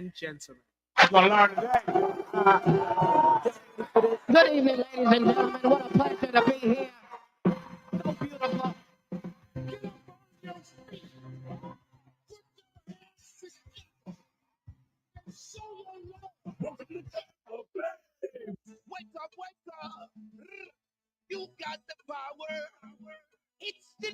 and gentlemen. I'm gonna learn today. Good evening, ladies and gentlemen. What a pleasure to be here. So beautiful. Wake up, wake up. You got the power. It's the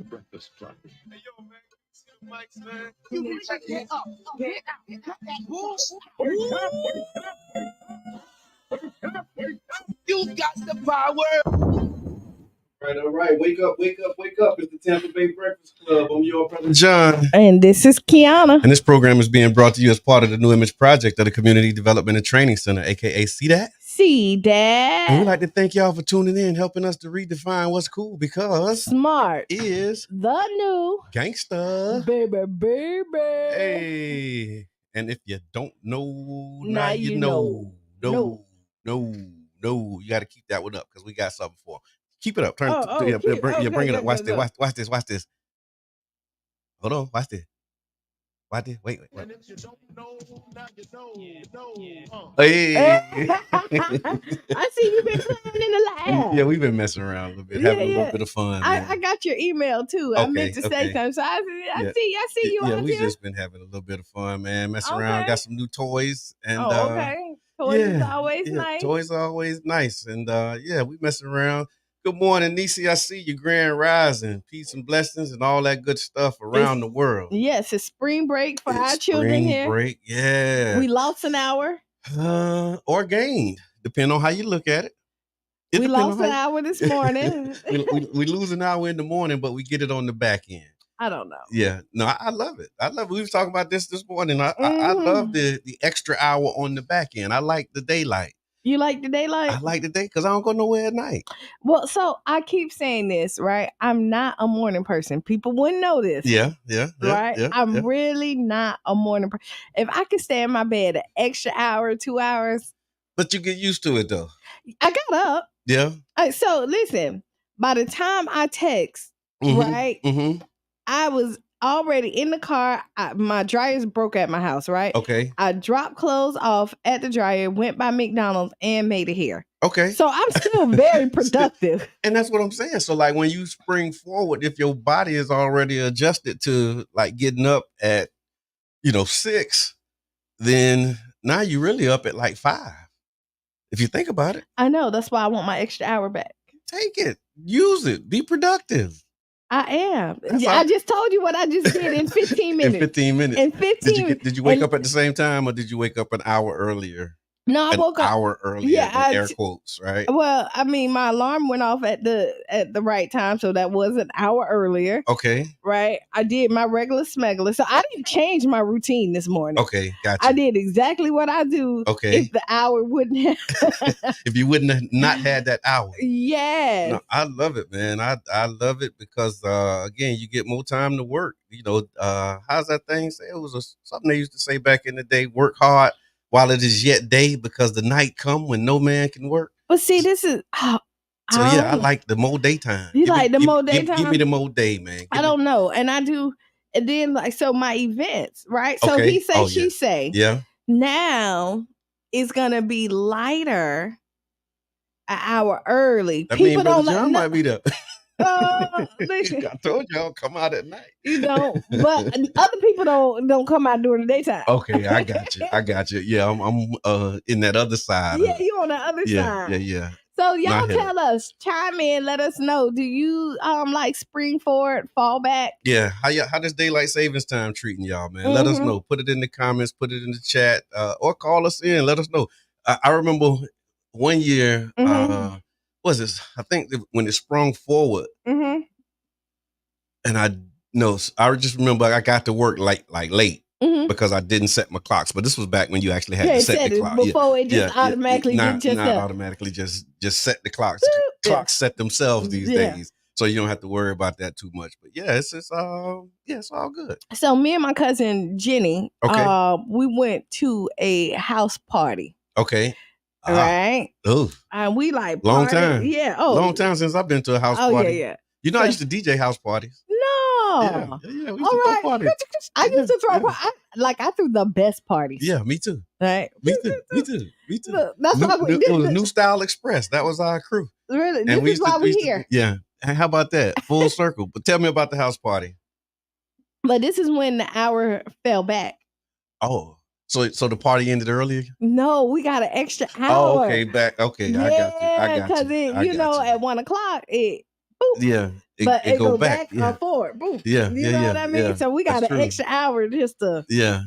breakfast club. Hey, yo, man. See the mics, man. You check it up. Get out. You got the power. All right. Wake up, wake up, wake up. It's the Tampa Bay Breakfast Club. I'm your brother John. And this is Kiana. And this program is being brought to you as part of the New Image Project of the Community Development and Training Center, aka See That? See that? And we'd like to thank y'all for tuning in, helping us to redefine what's cool, because smart is the new gangsta. Baby. Hey. And if you don't know, now you know. No. You got to keep that one up because we got something for 'em. Keep it up. Bring it up. Watch this. Hold on. Watch this. Wait. And if you don't know, now you know. Hey. I see you've been playing in the lab. Yeah, we've been messing around a little bit, having a little bit of fun. I got your email too. I meant to say something. So I see you out we here. just been having a little bit of fun, man. Messing around. Got some new toys. And okay. Toys is always nice. Toys are always nice. And we messing around. Good morning, Nisi. I see you. Grand rising. Peace and blessings and all that good stuff around the world. Yes, it's spring break for our children here. Spring break, yeah. We lost an hour. Or gained, depending on how you look at it. We lost an hour this morning. we lose an hour in the morning, but we get it on the back end. I don't know. Yeah, no, I love it. We was talking about this morning. I love the extra hour on the back end. I like the daylight. You like the daylight? I like the day because I don't go nowhere at night. Well, so I keep saying this, right? I'm not a morning person. People wouldn't know this. Yeah. Right? I'm really not a morning person. If I could stay in my bed an extra hour, 2 hours. But you get used to it though. I got up. Yeah. So listen, by the time I text, right? Mm-hmm. I was already in the car. My dryer's broke at my house, right? Okay. I dropped clothes off at the dryer, went by McDonald's, and made it here. Okay. So I'm still very productive. And that's what I'm saying. So like when you spring forward, if your body is already adjusted to like getting up at, 6, then now you're really up at like 5. If you think about it. I know. That's why I want my extra hour back. Take it. Use it. Be productive. I am. I just told you what I just did in 15 minutes. In 15 minutes. In 15 minutes. Did you wake up at the same time or did you wake up an hour earlier? No, I woke up an hour earlier. Yeah, air quotes, right? Well, I mean, my alarm went off at the right time, so that was an hour earlier. Okay. Right. I did my regular smuggler, so I didn't change my routine this morning. Okay, gotcha. I did exactly what I do. Okay. If the hour wouldn't have. If you wouldn't have not had that hour. Yes. No, I love it, man. I love it because again, you get more time to work. How's that thing say? It was something they used to say back in the day: work hard while it is yet day, because the night come when no man can work. But see, this is I like the more daytime. You like the more daytime? Give me the more day, man. I don't know, and I do. And then so my events, right? So he say, she say. Yeah. Now it's gonna be lighter, an hour early. That people don't like. Might be there. Listen, I told y'all come out at night. You don't, but other people don't come out during the daytime. Okay, I got you. Yeah, I'm in that other side. Yeah, you on the other side. Yeah. So y'all tell us, chime in, let us know. Do you like spring forward, fall back? Yeah, how does daylight savings time treating y'all, man? Let us know. Put it in the comments, put it in the chat, or call us in. Let us know. I remember one year. Was this? I think when it sprung forward, and I just remember I got to work like late because I didn't set my clocks. But this was back when you actually had to set the clock before it just automatically not automatically just set the clocks. Clocks set themselves these days, so you don't have to worry about that too much. But it's all good. So me and my cousin Jenny, we went to a house party. Okay. Right. Oh. And we like long time. Yeah. Long time since I've been to a house party. Yeah. I used to DJ house parties. No. Oh, We used all to throw right. parties. I used to throw. Yeah. I threw the best parties. Yeah, me too. Right. Me too. Look, that's why It was New Style Express. That was our crew. Really, And this we is used to, why we we used to here. yeah. And how about that? Full circle. But tell me about the house party. But this is when the hour fell back. Oh, so the party ended earlier? No, we got an extra hour. Oh, okay, back. Okay, Yeah, I got you. because at 1:00 it. Boop. Yeah, But it go goes back. back or forward. Boom. Yeah, You know what I mean? yeah. So we got That's an true. extra hour just to. Yeah.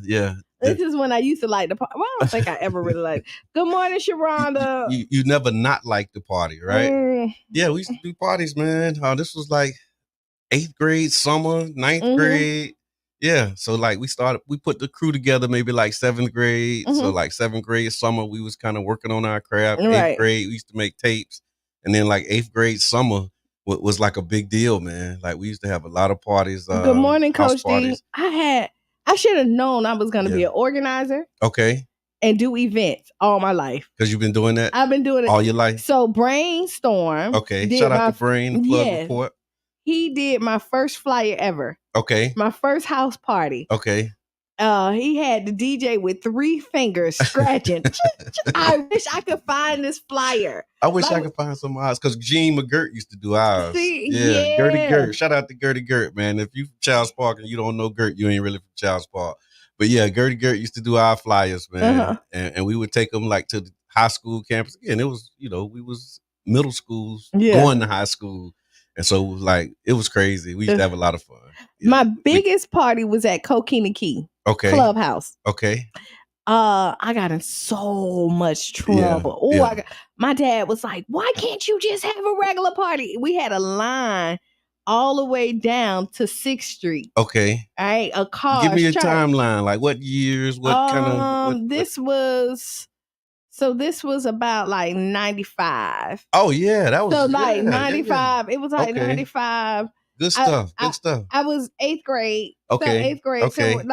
This is when I used to like the party. Well, I don't think I ever really liked. Good morning, Sharonda. You never not like the party, right? Yeah, we used to do parties, man. This was like 8th grade summer, 9th grade. Yeah, so like we put the crew together maybe like 7th grade. So like 7th grade summer, we was kind of working on our craft. 8th grade, we used to make tapes, and then like 8th grade summer was like a big deal, man. Like we used to have a lot of parties. Good morning, Coach parties. D. I should have known I was going to be an organizer. Okay. And do events all my life. Because you've been doing that? I've been doing it all your life. So Brainstorm. Okay. Shout out to Brain Plug Report. He did my first flyer ever. Okay. My first house party. Okay. He had the DJ with 3 fingers scratching. I wish I could find this flyer. I wish I could find some ours because Gene McGirt used to do ours. Gertie Gert. Shout out to Gertie Gert, man. If you from Childs Park and you don't know Gert, you ain't really from Childs Park. But yeah, Gertie Gert used to do our flyers, man. And we would take them like to the high school campus. Again, it was, we was middle schools going to high school. And so like it was crazy. We used to have a lot of fun. My biggest party was at Coquina Key. Okay. Clubhouse. Okay. I got in so much trouble. My dad was like, "Why can't you just have a regular party?" We had a line all the way down to 6th Street. Okay. All right, a car. Give me a timeline. Like what years? What kind of? This was about like 95. Oh yeah, that was so like 95. Yeah. It was like 95. Good stuff. Good stuff. I was 8th grade. Okay. So 8th grade. Okay. So it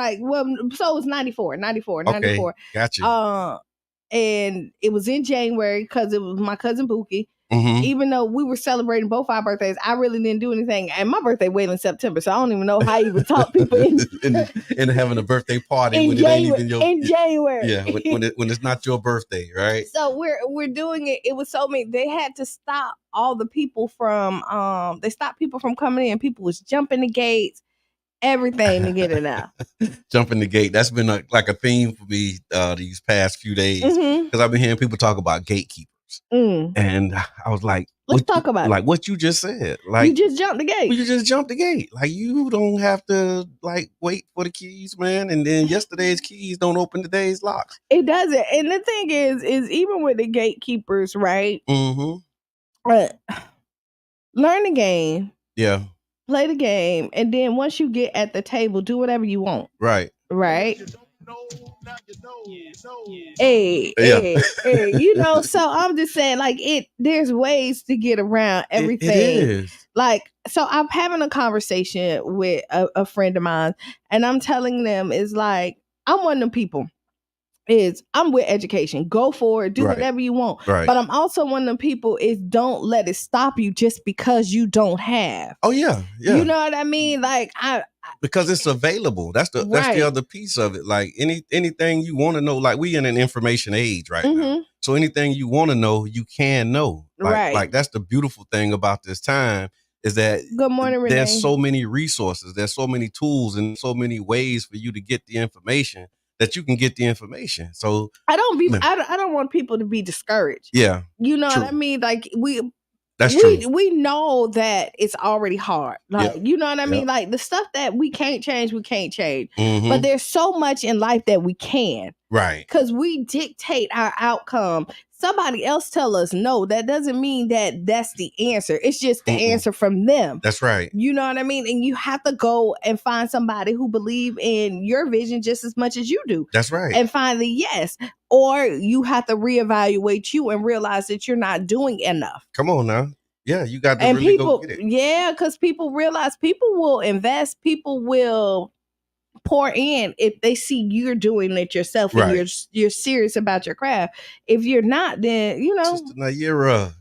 was 94. Okay. Gotcha. And it was in January because it was my cousin Buki. Even though we were celebrating both our birthdays, I really didn't do anything. And my birthday waited in September, so I don't even know how you would talk people in having a birthday party in January. Yeah, when it's not your birthday, right? So we're doing it. It was so many. They had to stop all the people from they stopped people from coming in. People was jumping the gates, everything to get it out. Jumping the gate. That's been like a theme for me these past few days because I've been hearing people talk about gatekeepers. And I was like, let's talk about like what you just said. Like you just jumped the gate. You just jumped the gate. Like you don't have to like wait for the keys, man. And then yesterday's keys don't open today's locks. It doesn't. And the thing is even with the gatekeepers, right? Learn the game. Yeah. Play the game, and then once you get at the table, do whatever you want. Right. Hey, so I'm just saying, like, there's ways to get around everything. It is. Like, so I'm having a conversation with a friend of mine, and I'm telling them, is like, I'm one of them people. I'm with education. Go for it. Do whatever you want. Right. But I'm also one of them people don't let it stop you just because you don't have. Oh yeah. Yeah. You know what I mean? Like because it's available. That's the other piece of it. Like anything you want to know, like we in an information age right now. So anything you want to know, you can know. Like that's the beautiful thing about this time is that good morning, Renee. There's so many resources, there's so many tools and so many ways for you to get the information that you can get the information. So I don't want people to be discouraged. Yeah. You know what I mean? Like we know that it's already hard. Like, you know what I mean? Like the stuff that we can't change. But there's so much in life that we can. Right. Because we dictate our outcome. Somebody else tell us no. That doesn't mean that that's the answer. It's just the answer from them. That's right. You know what I mean? And you have to go and find somebody who believe in your vision just as much as you do. That's right. And find the yes. Or you have to reevaluate you and realize that you're not doing enough. Come on now. Yeah, you got to really go get it. Yeah, because people realize people will invest. People will pour in if they see you're doing it yourself and you're serious about your craft. If you're not, then Sister Nayira.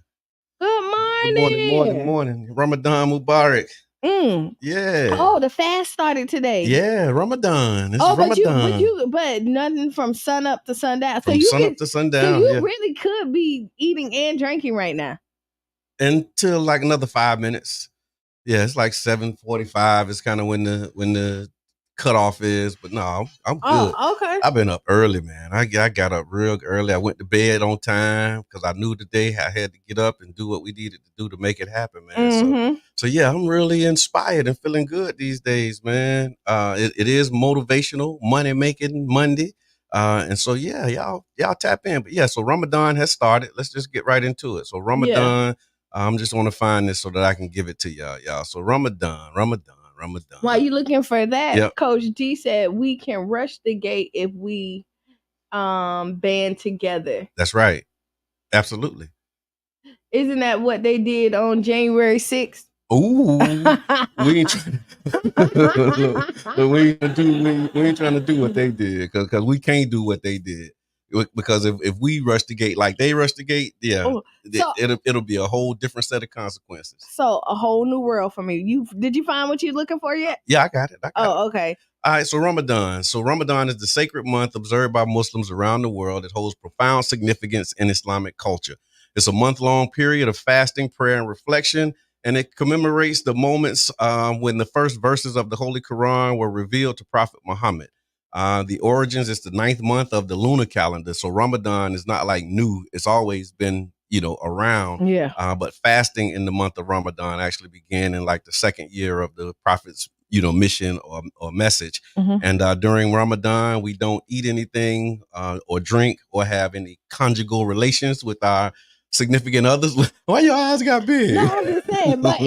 Good morning. Good morning. Ramadan Mubarak. Yeah. Oh, the fast started today. Yeah, Ramadan. It's but Ramadan. but nothing from sun up to sundown. From sun up to sundown. So you really could be eating and drinking right now. Until like another 5 minutes. Yeah, it's like 7:45. It's kind of when the cutoff is. But no, I'm good. Oh, okay. I've been up early, man. I got up real early. I went to bed on time because I knew today I had to get up and do what we needed to do to make it happen, man. So yeah, I'm really inspired and feeling good these days, man. It is motivational, money making Monday. And so yeah, y'all tap in. But yeah, so Ramadan has started. Let's just get right into it. So Ramadan. I'm just want to find this so that I can give it to y'all. So Ramadan. While you looking for that, Coach D said we can rush the gate if we band together. That's right. Absolutely. Isn't that what they did on January 6th? Ooh, we ain't trying to do what they did because we can't do what they did. Because if we rush the gate like they rush the gate, it'll be a whole different set of consequences. So a whole new world for me. Did you find what you're looking for yet? Yeah, I got it. Okay. All right, so Ramadan. So Ramadan is the sacred month observed by Muslims around the world. It holds profound significance in Islamic culture. It's a month-long period of fasting, prayer, and reflection, and it commemorates the moments when the first verses of the Holy Quran were revealed to Prophet Muhammad. The origins is the 9th month of the lunar calendar. So Ramadan is not like new. It's always been, around. Yeah. But fasting in the month of Ramadan actually began in like the second year of the Prophet's, mission or message. And during Ramadan, we don't eat anything or drink or have any conjugal relations with our significant others. Why your eyes got big? No, I'm just saying, but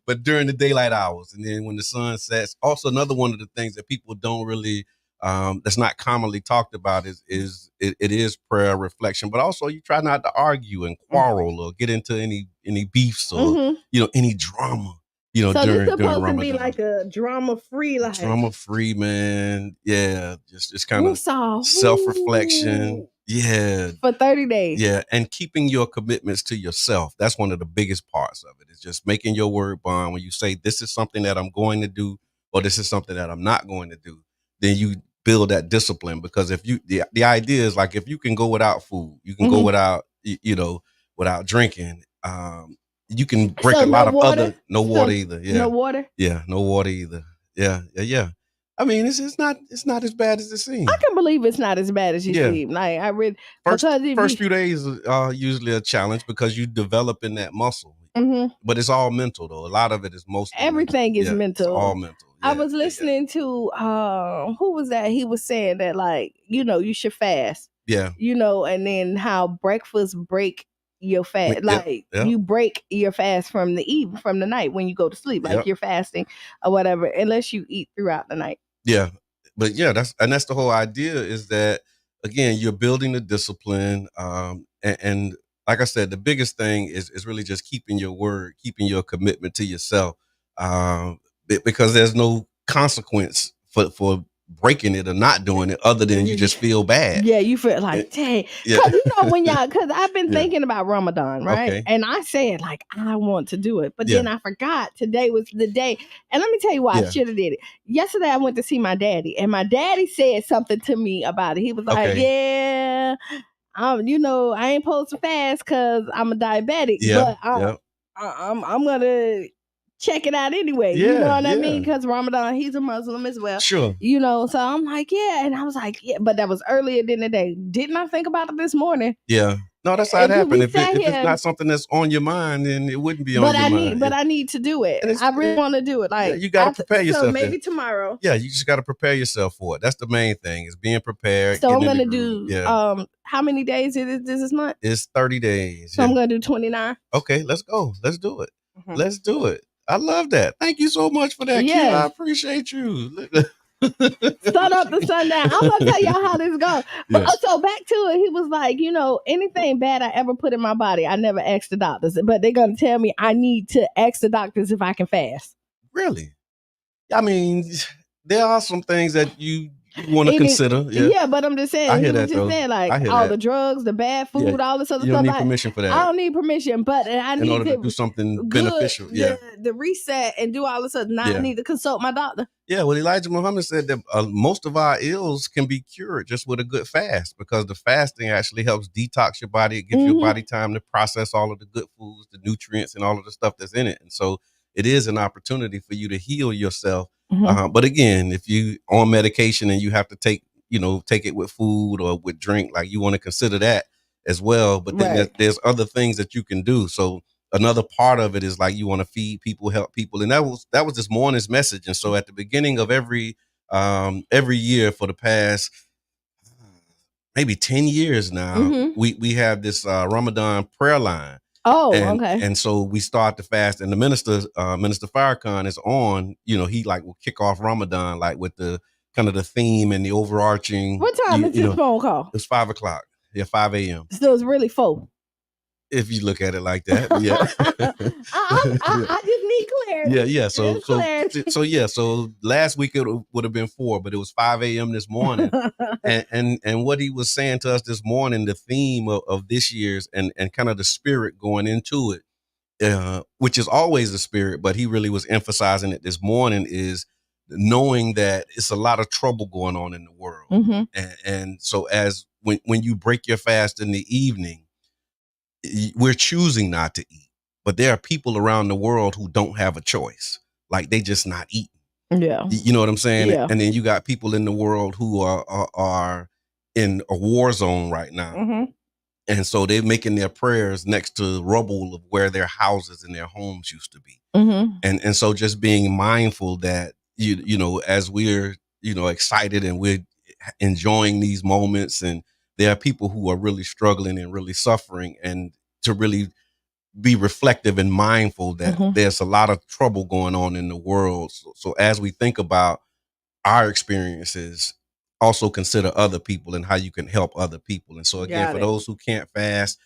But during the daylight hours, and then when the sun sets. Also, another one of the things that people don't really, that's not commonly talked about is it is prayer, reflection, but also you try not to argue and quarrel or get into any beefs or any drama. So during this supposed Ramadan. To be like a drama-free life. Drama-free, man. Yeah, just kind of self-reflection. Yeah. For 30 days. Yeah, and keeping your commitments to yourself. That's one of the biggest parts of it. It's just making your word bond. When you say, this is something that I'm going to do, or this is something that I'm not going to do, then you build that discipline. Because if the idea is like, if you can go without food, you can go without, without drinking, you can break a lot of other. No water either. Yeah. No water. Yeah. No water either. Yeah. I mean, it's not as bad as it seems. I can believe it's not as bad as you seem. Like I read first few days are usually a challenge because you develop in that muscle. But it's all mental though. A lot of it is mostly everything mental. Is mental. It's all mental. Yeah, I was listening to who was that? He was saying that like you should fast. Yeah. And then how breakfast break your fast, you break your fast from the night when you go to sleep, like you're fasting or whatever, unless you eat throughout the night. Yeah, but yeah, that's the whole idea is that again you're building the discipline, and like I said, the biggest thing is really just keeping your word, keeping your commitment to yourself, because there's no consequence for breaking it or not doing it other than you just feel bad. Yeah, you feel like, dang. Because when because I've been thinking about Ramadan, right? Okay. And I said like, I want to do it. But then I forgot today was the day. And let me tell you why I should have did it. Yesterday I went to see my daddy, and my daddy said something to me about it. He was like, yeah, I ain't supposed to fast because I'm a diabetic. Yeah. But I'm gonna check it out anyway. You know what I mean? Because Ramadan, he's a Muslim as well. Sure. So I'm like, and I was like, but that was earlier than the day. Didn't I think about it this morning? Yeah. No, that's how it happened. If it's not something that's on your mind, then it wouldn't be on your mind. But I need to do it. I really want to do it. Like you got to prepare yourself. So maybe tomorrow. Yeah, you just got to prepare yourself for it. That's the main thing is being prepared. So I'm going to do, how many days is this month? It's 30 days. So I'm going to do 29. Okay, let's go. Let's do it. Let's do it. I love that. Thank you so much for that, kid. I appreciate you. Sun up to sundown. I'm gonna tell y'all how this goes. But so back to it, he was like, anything bad I ever put in my body, I never asked the doctors. But they're gonna tell me I need to ask the doctors if I can fast. Really? I mean, there are some things that you you want to consider. Yeah, but I'm just saying, I hear he that, was just though. saying, like, I hear all that. the drugs, the bad food, all this other You don't stuff. need permission for that. I don't need permission, but I in need order to do something beneficial. the reset and do all this other. Now I need to consult my doctor. Yeah, well, Elijah Muhammad said that most of our ills can be cured just with a good fast, because the fasting actually helps detox your body. It gives your body time to process all of the good foods, the nutrients, and all of the stuff that's in it. And so it is an opportunity for you to heal yourself. But again, if you on medication and you have to take it with food or with drink, like, you want to consider that as well. But then there's other things that you can do. So another part of it is, like, you want to feed people, help people, and that was this morning's message. And so at the beginning of every year for the past maybe 10 years now, we have this Ramadan prayer line. Okay. And so we start the fast, and the minister Farrakhan is on. He will kick off Ramadan with the kind of the theme and the overarching. What time is this phone call? It's 5 o'clock. Yeah, 5 a.m. So it's really 4. If you look at it like that, yeah. I just need clarity. Yeah. So last week it would have been 4, but it was 5 a.m. this morning. and what he was saying to us this morning, the theme of this year's and kind of the spirit going into it, which is always the spirit, but he really was emphasizing it this morning, is knowing that it's a lot of trouble going on in the world. And so when you break your fast in the evening, we're choosing not to eat, but there are people around the world who don't have a choice. Like, they just not eating. Yeah. You know what I'm saying? Yeah. And then you got people in the world who are in a war zone right now. And so they're making their prayers next to rubble of where their houses and their homes used to be. And so just being mindful that, as we're, excited and we're enjoying these moments, and there are people who are really struggling and really suffering, and to really be reflective and mindful that there's a lot of trouble going on in the world. So as we think about our experiences, also consider other people and how you can help other people. And so again, for those who can't fast,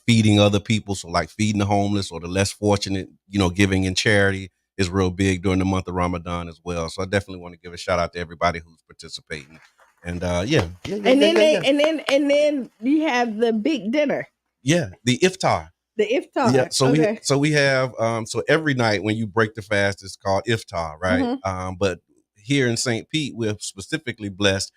feeding other people, so like feeding the homeless or the less fortunate, giving in charity is real big during the month of Ramadan as well. So I definitely want to give a shout out to everybody who's participating. And and then you have the big dinner. Yeah, the iftar. The iftar. Yeah, so we have so every night when you break the fast, it's called iftar, right? But here in St. Pete, we're specifically blessed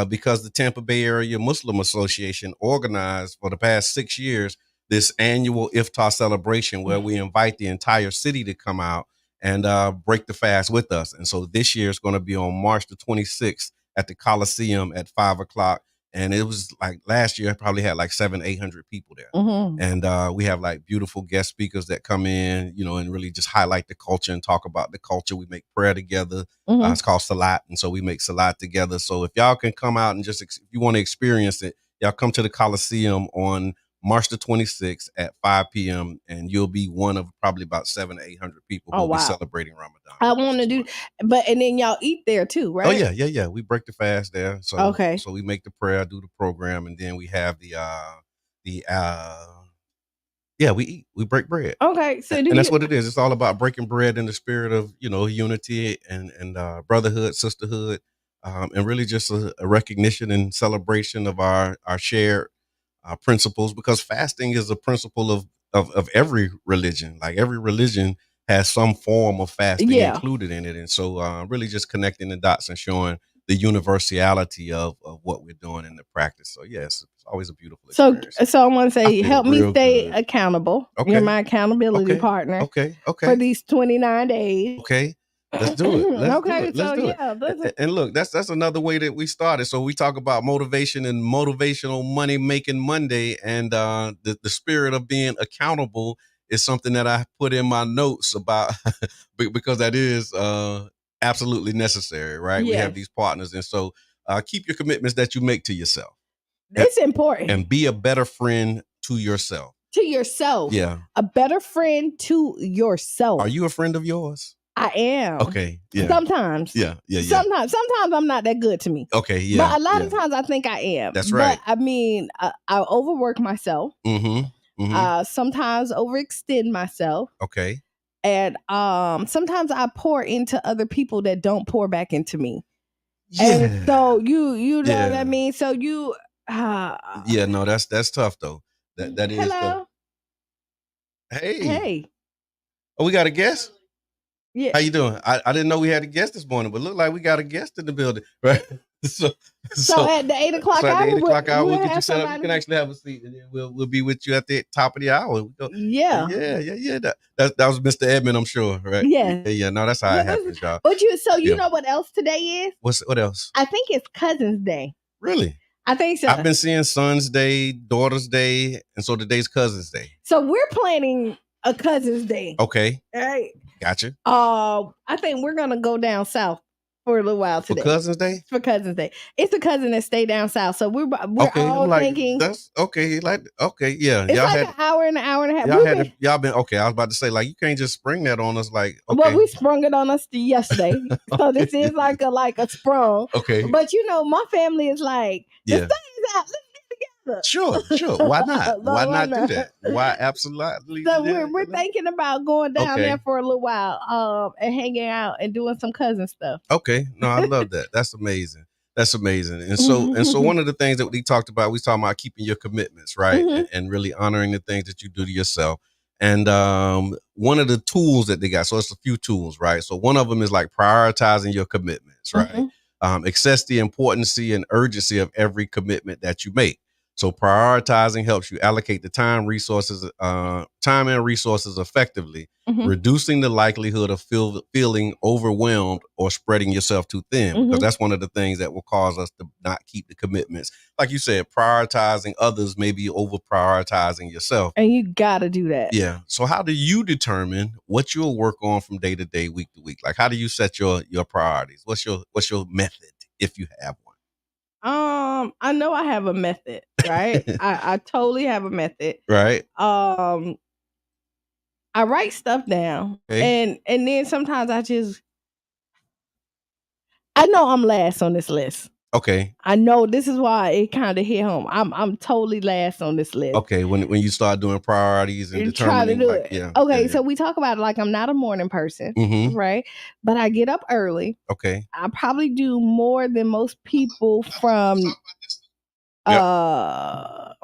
because the Tampa Bay Area Muslim Association organized for the past 6 years this annual iftar celebration where we invite the entire city to come out and break the fast with us. And so this year is going to be on March the 26th at the Coliseum at 5 o'clock. And it was like last year, I probably had like 700-800 people there. And we have like beautiful guest speakers that come in, and really just highlight the culture and talk about the culture. We make prayer together. It's called Salat. And so we make Salat together. So if y'all can come out and just, if you want to experience it, y'all come to the Coliseum on March the 26th at 5 p.m. and you'll be one of probably about 700-800 people who will be celebrating Ramadan. I want to do, and then y'all eat there too, right? Oh yeah. We break the fast there. So so we make the prayer, do the program, and then we have we eat. We break bread. Okay, so and that's what it is. It's all about breaking bread in the spirit of unity and brotherhood, sisterhood, and really just a recognition and celebration of our shared principles, because fasting is a principle of every religion. Like, every religion has some form of fasting included in it. And so really just connecting the dots and showing the universality of what we're doing in the practice. So yes, it's always a beautiful experience. So I want to say, help me stay accountable. Okay. You're my accountability partner. Okay. For these 29 days. Okay. Let's do it. Let's do it. And look, that's another way that we started. So we talk about motivation and motivational money making Monday, and the spirit of being accountable is something that I put in my notes about because that is absolutely necessary, right? Yeah. We have these partners, and so keep your commitments that you make to yourself. It's important. And be a better friend to yourself. To yourself. Yeah. A better friend to yourself. Are you a friend of yours? I am. Okay. Yeah. Sometimes. Yeah. Sometimes I'm not that good to me. Okay. Yeah. But a lot of times I think I am. That's right. But I mean, I overwork myself. Sometimes overextend myself. Okay. And sometimes I pour into other people that don't pour back into me. And so you know what I mean? So you yeah, no, that's tough though. That is tough. Hey. Oh, we got a guest? Yeah. How you doing? I didn't know we had a guest this morning, but look like we got a guest in the building, right? So at the 8 o'clock so at hour, the 8 o'clock hour, we'll get you set up. somebody. You can actually have a seat, and then we'll be with you at the top of the hour. Yeah. That was Mr. Edmund, I'm sure, right? Yeah. No, that's how it happens, y'all. But you know what else today is? What else? I think it's Cousin's Day. Really? I think so. I've been seeing Son's Day, Daughter's Day, and so today's Cousin's Day. So we're planning a Cousin's Day. Okay. All right. Gotcha. I think we're gonna go down south for a little while today. For Cousin's Day? For Cousin's Day. It's a cousin that stay down south. So we're all thinking that's okay. Yeah. It's like an hour and a half. Y'all been okay. I was about to say, like, you can't just spring that on us, like, okay. Well, we sprung it on us yesterday. So this is like a sprung. Okay. But my family is like, the sun is out. Let's get together. Sure. Why not? Why not do that? Why absolutely? So we're thinking about going down there for a little while, and hanging out and doing some cousin stuff. Okay. No, I love that. That's amazing. And so one of the things that we talked about keeping your commitments, right? Mm-hmm. And really honoring the things that you do to yourself. And one of the tools that they got, so it's a few tools, right? So one of them is like prioritizing your commitments, right? Mm-hmm. Assess the importance and urgency of every commitment that you make. So prioritizing helps you allocate the time and resources effectively, mm-hmm. reducing the likelihood of feeling overwhelmed or spreading yourself too thin, mm-hmm. because that's one of the things that will cause us to not keep the commitments. Like you said, prioritizing others may be over prioritizing yourself. And you got to do that. Yeah. So how do you determine what you'll work on from day to day, week to week? Like, how do you set your priorities? What's your method, if you have one? I know I have a method, right? I totally have a method. Right. I write stuff down, okay. and then sometimes I know I'm last on this list. Okay. I know this is why it kind of hit home. I'm totally last on this list. Okay, when you start doing priorities and determining, try to do it. Yeah. Okay, so we talk about it like I'm not a morning person, mm-hmm. right? But I get up early. Okay. I probably do more than most people from 5,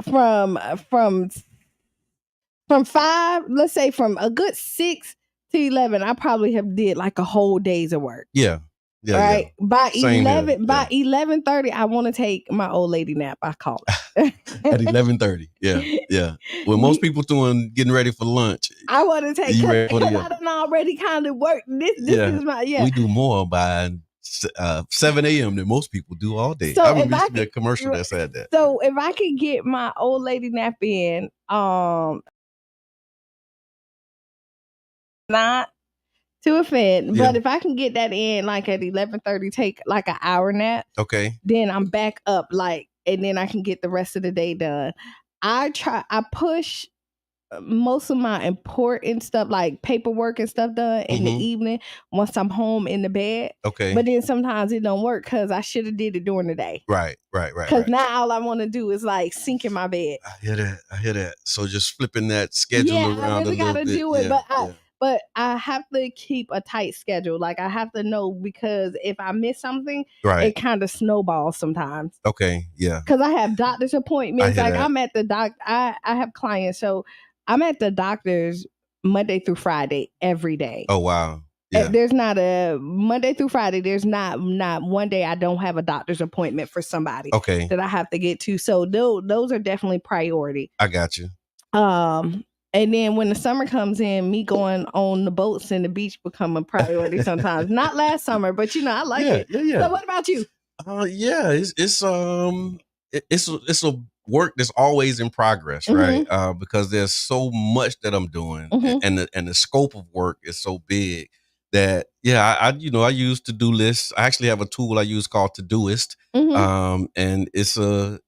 let's say from a good 6 to 11, I probably have did like a whole day's of work. Yeah. Yeah, right. Yeah. By 11:30, I want to take my old lady nap. I call it at 11:30. Yeah. When most people getting ready for lunch, I want to take. Because I done already kind of work. This is my We do more by 7 a.m. than most people do all day. So I remember used to be a commercial that said that. So if I could get my old lady nap in, not to offend, but if I can get that in like at 11:30, take like an hour nap. Okay. Then I'm back up and then I can get the rest of the day done. I push most of my important stuff like paperwork and stuff done in the evening once I'm home in the bed. Okay. But then sometimes it don't work because I should have did it during the day. Right. Because now all I want to do is like sink in my bed. I hear that. So just flipping that schedule around I really a little gotta bit. do it, but I have to keep a tight schedule. Like I have to know because if I miss something, it kind of snowballs sometimes. Okay, yeah. Because I have doctor's appointments. Like I'm at the I have clients, so I'm at the doctor's Monday through Friday every day. Oh wow. Yeah. There's not a Monday through Friday. There's not one day I don't have a doctor's appointment for somebody. Okay. That I have to get to. So those are definitely priority. I got you. And then when the summer comes in, me going on the boats and the beach become a priority sometimes. Not last summer, but I like it. Yeah. So what about you? It's a work that's always in progress, right? Because there's so much that I'm doing, and the scope of work is so big that I use to-do lists. I actually have a tool I use called Todoist, and it's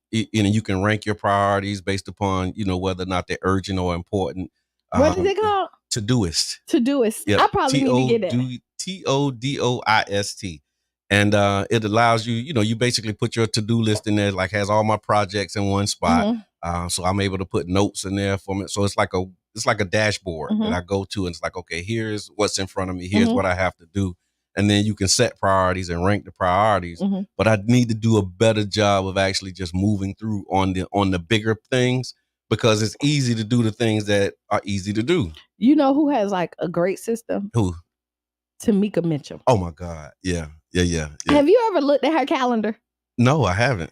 you can rank your priorities based upon whether or not they're urgent or important. What is it called? Todoist. Todoist. Yep. I probably need to get it. Todoist. And it allows you, you basically put your to-do list in there, like has all my projects in one spot. So I'm able to put notes in there for me. So it's like a dashboard that I go to, and it's like, okay, here's what's in front of me. Here's what I have to do. and then you can set priorities and rank the priorities. But I need to do a better job of actually just moving through on the bigger things, because it's easy to do the things that are easy to do. You know who has like a great system? Who? Tamika Mitchell. Oh my God. Yeah. Have you ever looked at her calendar? No, I haven't.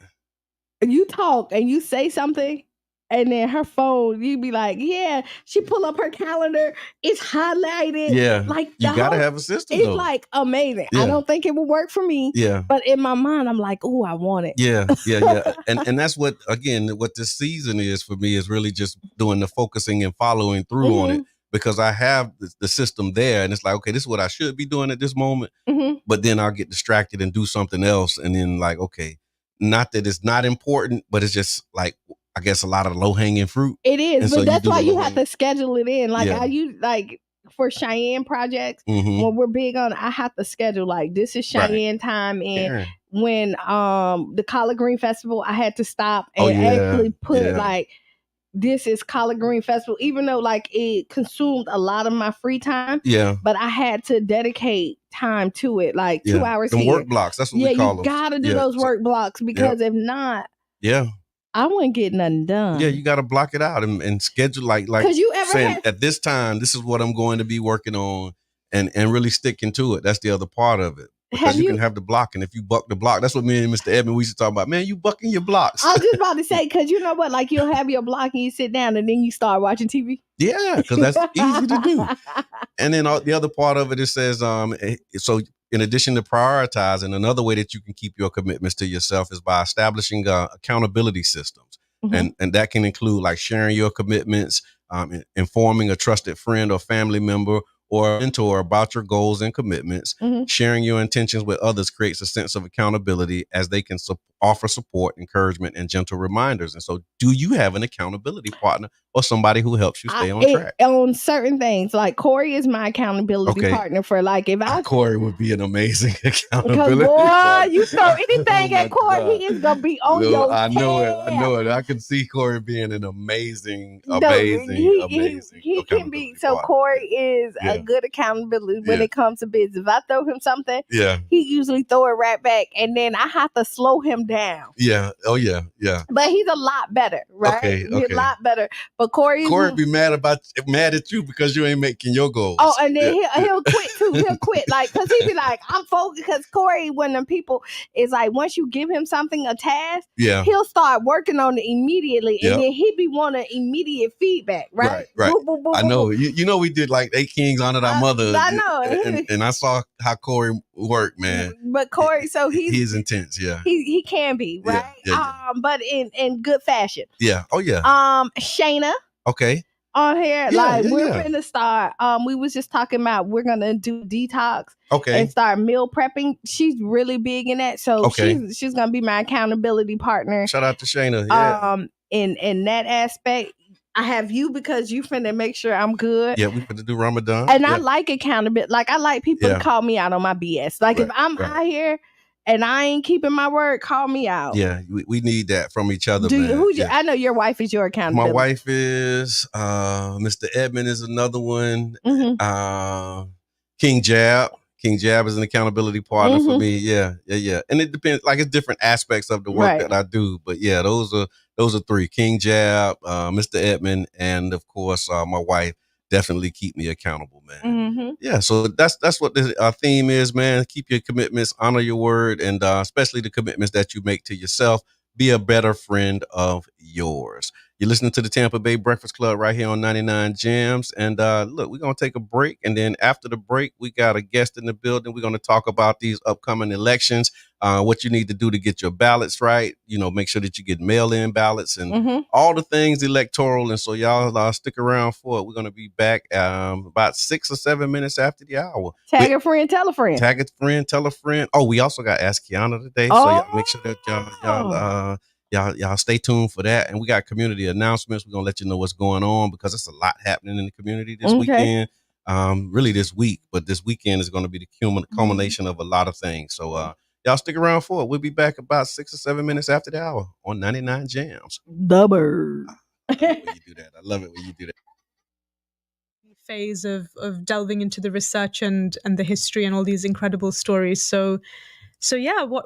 You talk and you say something, and then her phone, you be like, yeah, she pull up her calendar, it's highlighted. Yeah. Like you gotta have a system. It's like amazing. Yeah. I don't think it would work for me. Yeah. But in my mind, I'm like, oh, I want it. Yeah. And that's what this season is for me, is really just doing the focusing and following through on it, because I have the system there, and it's like, okay, this is what I should be doing at this moment. But then I'll get distracted and do something else, and then like, okay, not that it's not important, but it's just like, I guess, a lot of low hanging fruit. It is, but that's why you have to schedule it in. Like I use like for Cheyenne projects, when we're big on, I have to schedule like, this is Cheyenne time, and when the Collard Green Festival, I had to stop and actually put like, this is Collard Green Festival, even though like it consumed a lot of my free time. Yeah. But I had to dedicate time to it, like 2 hours Them here. work blocks. That's what we call them. You gotta do those work blocks, because if not, I wouldn't get nothing done. Yeah, you got to block it out and schedule like you ever saying at this time, this is what I'm going to be working on, and really sticking to it. That's the other part of it. Because you can have the block, and if you buck the block, that's what me and Mr. Edmund, we used to talk about. Man, you bucking your blocks. I was just about to say, because you know what? Like, you'll have your block and you sit down and then you start watching TV. Yeah, because that's easy to do. And then the other part of it says, so in addition to prioritizing, another way that you can keep your commitments to yourself is by establishing accountability systems. And that can include like sharing your commitments, informing a trusted friend or family member or a mentor about your goals and commitments. Sharing your intentions with others creates a sense of accountability, as they can offer support, encouragement, and gentle reminders. And so, do you have an accountability partner or somebody who helps you stay on track? On certain things, like Corey is my accountability partner for like, if Corey would be an amazing accountability partner. You throw anything at Corey, he is gonna be on your I know it. I can see Corey being an amazing he can be. So partner. Corey is a good accountability when it comes to business. If I throw him something, he usually throw it right back, and then I have to slow him down. Yeah. Oh yeah. But he's a lot better, right? Okay. He's a lot better. But Corey be mad at you because you ain't making your goals. Oh, and then he'll quit too. He'll quit, like, because he be like, I'm focused. Because Corey, one of them people, is like, once you give him something, a task, he'll start working on it immediately, and then he be wanting immediate feedback, right? Right. Boom, boom, boom, I know. You know, we did like 8 Kings Honored Our Mother. I know. And I saw how Corey worked, man. But Corey, so he's intense, He can be, right? But in good fashion. Yeah. Oh yeah. Shayna. Okay. On here, we're finna start. We was just talking about we're gonna do detox, and start meal prepping. She's really big in that, so she's gonna be my accountability partner. Shout out to Shayna. Yeah. In that aspect, I have you because you finna make sure I'm good. Yeah, we finna do Ramadan, and I like accountability. Like, I like people to call me out on my BS. Like, if I'm out here and I ain't keeping my word, call me out. Yeah, we need that from each other, man. I know your wife is your accountability. My wife is, Mr. Edmund is another one. King Jab. King Jab is an accountability partner for me. Yeah. And it depends, like, it's different aspects of the work that I do. But yeah, those are 3. King Jab, Mr. Edmund, and of course, my wife. Definitely keep me accountable, man. Yeah, so that's what the theme is, man. Keep your commitments, honor your word, and especially the commitments that you make to yourself. Be a better friend of yours. You're listening to the Tampa Bay Breakfast Club right here on 99 Jams. And look, we're going to take a break. And then after the break, we got a guest in the building. We're going to talk about these upcoming elections, what you need to do to get your ballots right. You know, make sure that you get mail-in ballots and all the things electoral. And so y'all stick around for it. We're going to be back about 6 or 7 minutes after the hour. Tag a friend, tell a friend. Tag a friend, tell a friend. Oh, we also got Ask Kiana today. So y'all make sure that y'all stay tuned for that. And we got community announcements. We're going to let you know what's going on because it's a lot happening in the community this weekend. Really this week, but this weekend is going to be the culmination of a lot of things. So y'all stick around for it. We'll be back about 6 or 7 minutes after the hour on 99 Jams. The Bird. I love it when you do that. phase of delving into the research and the history and all these incredible stories. So yeah, what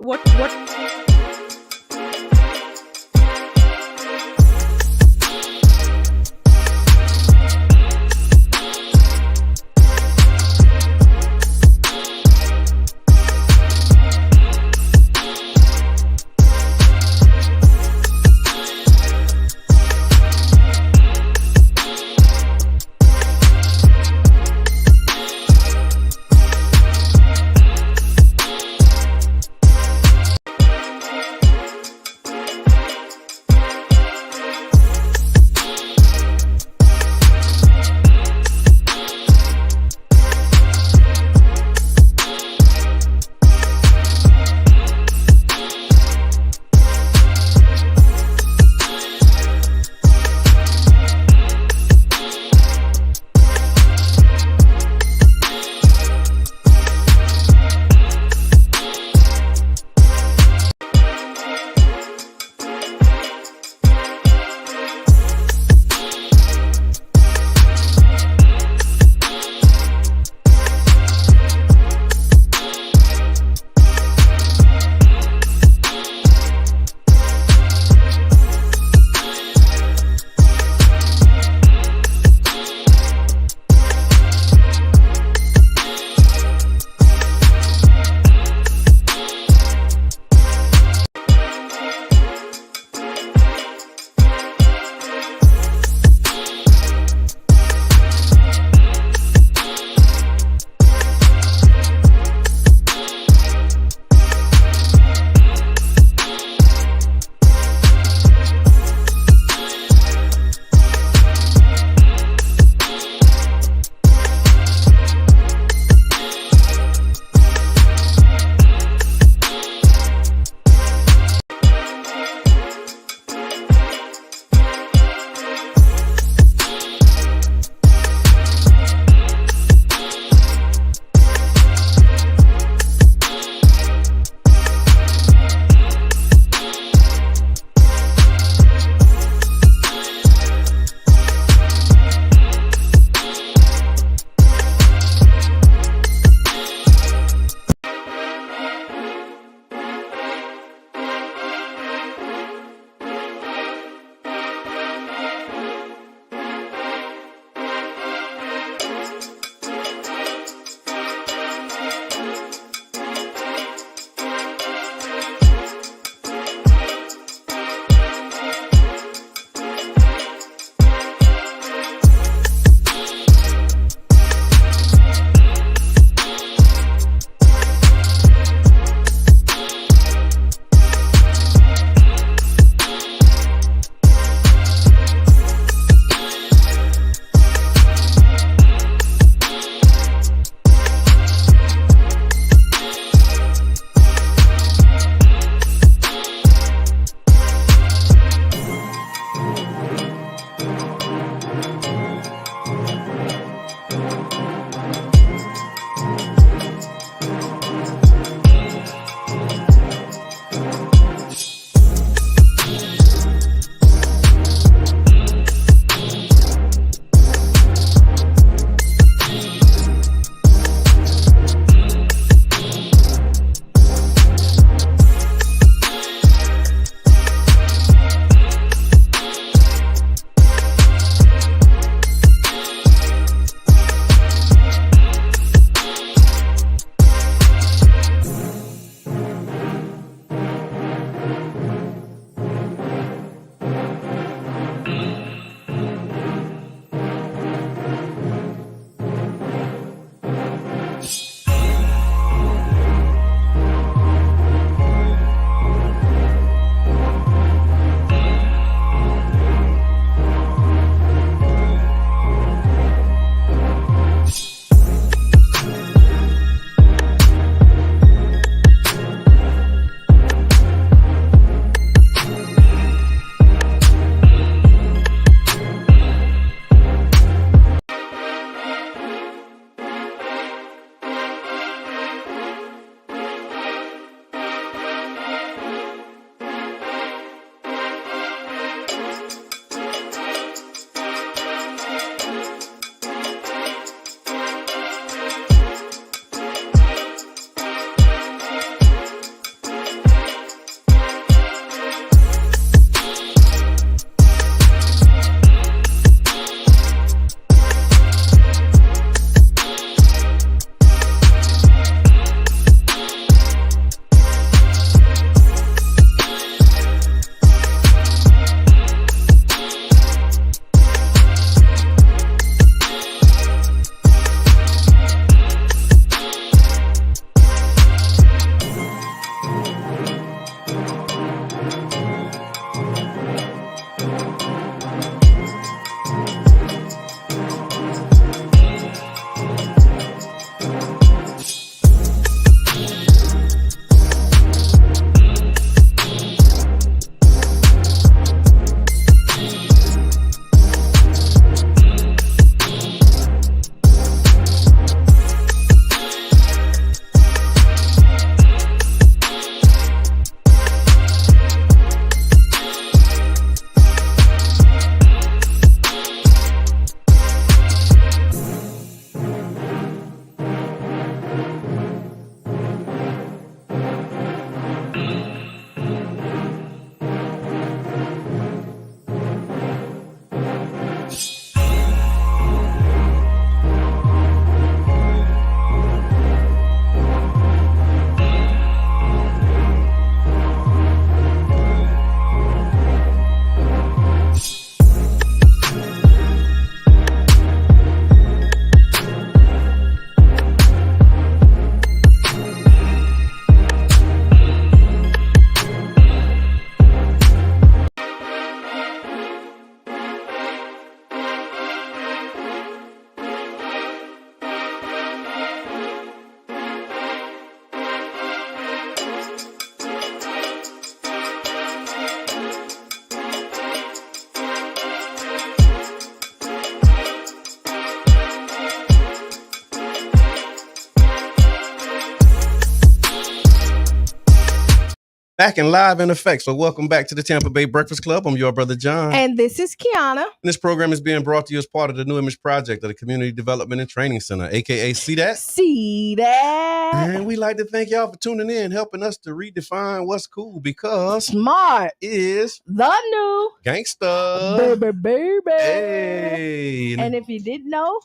Back and live in effect. So welcome back to the Tampa Bay Breakfast Club. I'm your brother John. And this is Kiana. And this program is being brought to you as part of the New Image Project of the Community Development and Training Center, aka See That. See That. And we like to thank y'all for tuning in, helping us to redefine what's cool, because smart is the new gangsta. Baby. Hey. And if you didn't know,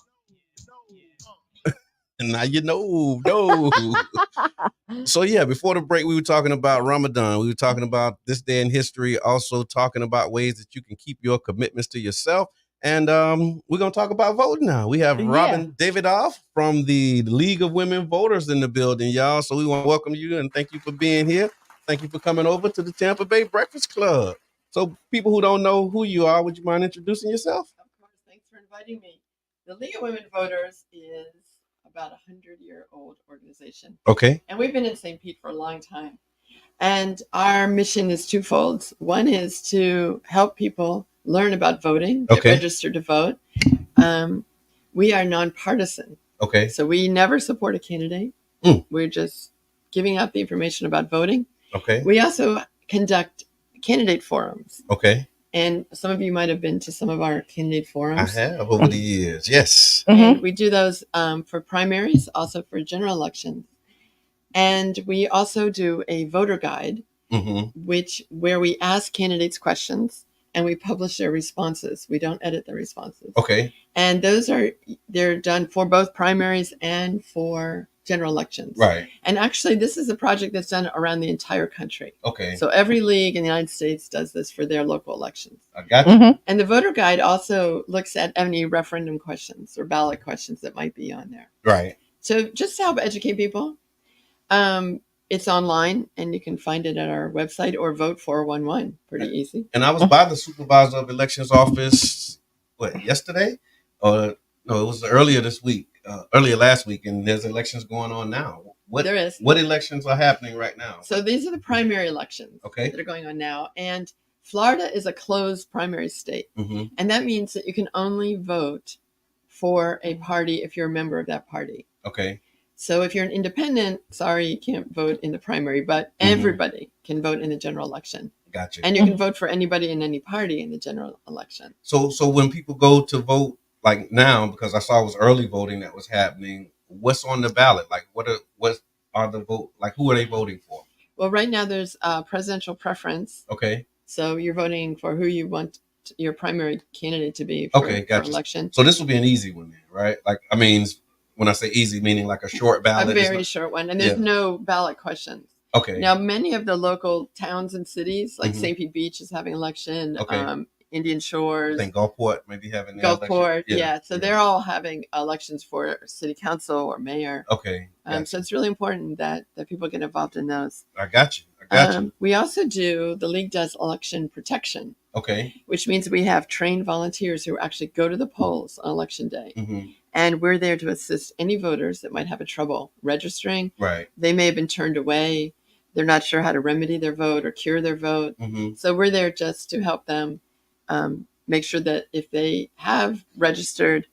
and now you know. No. So yeah, before the break, we were talking about Ramadan. We were talking about this day in history, also talking about ways that you can keep your commitments to yourself. And we're going to talk about voting now. We have Robin Davidoff from the League of Women Voters in the building, y'all. So we want to welcome you and thank you for being here. Thank you for coming over to the Tampa Bay Breakfast Club. So people who don't know who you are, would you mind introducing yourself? Of course. Thanks for inviting me. The League of Women Voters is about a 100-year-old organization. Okay. And we've been in St. Pete for a long time. And our mission is twofold. One is to help people learn about voting, get registered to vote. We are nonpartisan. Okay. So we never support a candidate. We're just giving out the information about voting. Okay. We also conduct candidate forums. Okay. And some of you might have been to some of our candidate forums. I have over the years, yes. And we do those for primaries, also for general elections. And we also do a voter guide, where we ask candidates questions and we publish their responses. We don't edit the responses. Okay. And they're done for both primaries and for general elections. Right. And actually, this is a project that's done around the entire country. Okay. So every league in the United States does this for their local elections. I got you. And the voter guide also looks at any referendum questions or ballot questions that might be on there. Right. So just to help educate people, it's online and you can find it at our website or vote 411. Pretty easy. And I was by the supervisor of elections office, yesterday? No, it was earlier last week, and there's elections going on now. There is. What elections are happening right now? So these are the primary elections that are going on now. And Florida is a closed primary state. And that means that you can only vote for a party if you're a member of that party. Okay. So if you're an independent, sorry, you can't vote in the primary, but everybody can vote in the general election. Gotcha. And you can vote for anybody in any party in the general election. So when people go to vote, like now, because I saw it was early voting that was happening, what's on the ballot? Like what are the vote? Like who are they voting for? Well, right now there's presidential preference. Okay. So you're voting for who you want your primary candidate to be for election. So this will be an easy one then, right? Like, I mean, when I say easy, meaning like a short ballot. A very short one. And there's no ballot questions. Okay. Now, many of the local towns and cities, like St. Pete Beach is having election. Okay. Indian Shores. I think Gulfport maybe having Gulfport, yeah. So they're all having elections for city council or mayor. Okay. So it's really important that people get involved in those. I got you. We also the league does election protection. Okay. Which means we have trained volunteers who actually go to the polls on election day. And we're there to assist any voters that might have a trouble registering. Right. They may have been turned away. They're not sure how to remedy their vote or cure their vote. So we're there just to help them make sure that if they have registered,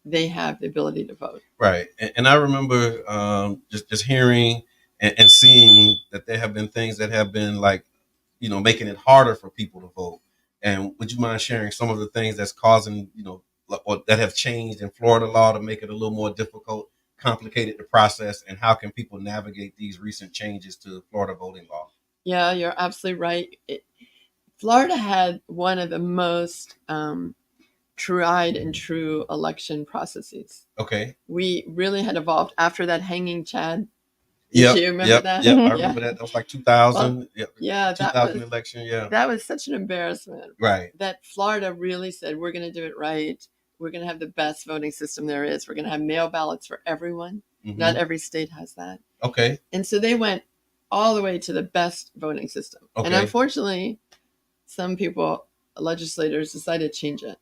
they have the ability to vote. Right. And I remember just hearing and seeing that there have been things that have been like, making it harder for people to vote. And would you mind sharing some of the things that's causing, or that have changed in Florida law to make it a little more difficult, complicated the process, and how can people navigate these recent changes to Florida voting law? Yeah, you're absolutely right. Florida had one of the most tried and true election processes. Okay. We really had evolved after that hanging Chad. Yeah, you remember that? Yeah, I remember that. That was like 2000. Well, yeah, 2000 election. Yeah, that was such an embarrassment. Right. That Florida really said, we're going to do it right. We're going to have the best voting system there is. We're going to have mail ballots for everyone. Not every state has that. Okay. And so they went all the way to the best voting system. Okay. And unfortunately, some legislators decided to change it.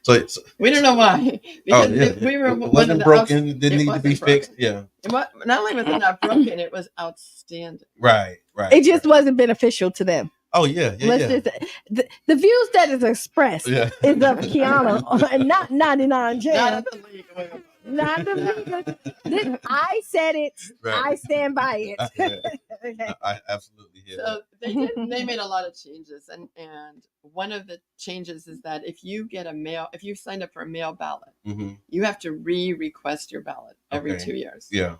so we don't know why. Because it wasn't broken. It didn't need to be fixed. Yeah. Not only was it not broken, it was outstanding. Right. It just wasn't beneficial to them. Oh yeah. The views that is expressed is of Kiana and not 99 Jen. Not the legal. I said it. Right. I stand by it. I absolutely hear so that. They made a lot of changes, and one of the changes is that if you sign up for a mail ballot, you have to request your ballot every 2 years. Yeah.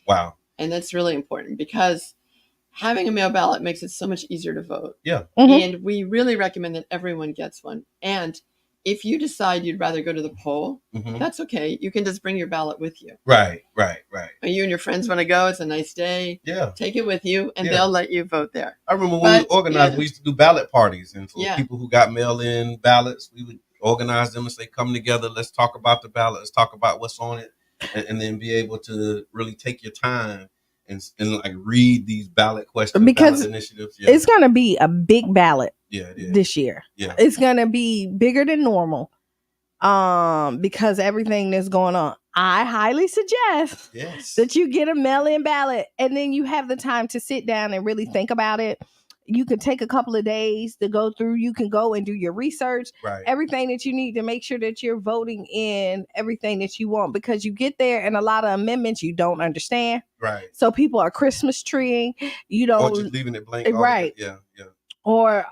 Wow. And that's really important because having a mail ballot makes it so much easier to vote. Yeah. And we really recommend that everyone gets one. And if you decide you'd rather go to the poll, that's okay. You can just bring your ballot with you. Right. Or you and your friends want to go, it's a nice day. Yeah. Take it with you, and they'll let you vote there. I remember when we organized, we used to do ballot parties. And for people who got mail-in ballots, we would organize them and say, come together, let's talk about the ballot, let's talk about what's on it, and then be able to really take your time and like read these ballot questions, because ballot initiatives. It's going to be a big ballot this year. Yeah. It's going to be bigger than normal because everything that's going on. I highly suggest that you get a mail-in ballot, and then you have the time to sit down and really think about it. You can take a couple of days to go through. You can go and do your research, everything that you need to make sure that you're voting in everything that you want, because you get there and a lot of amendments you don't understand. Right. So people are Christmas treeing. You don't, or just leaving it blank. Right. Yeah. Or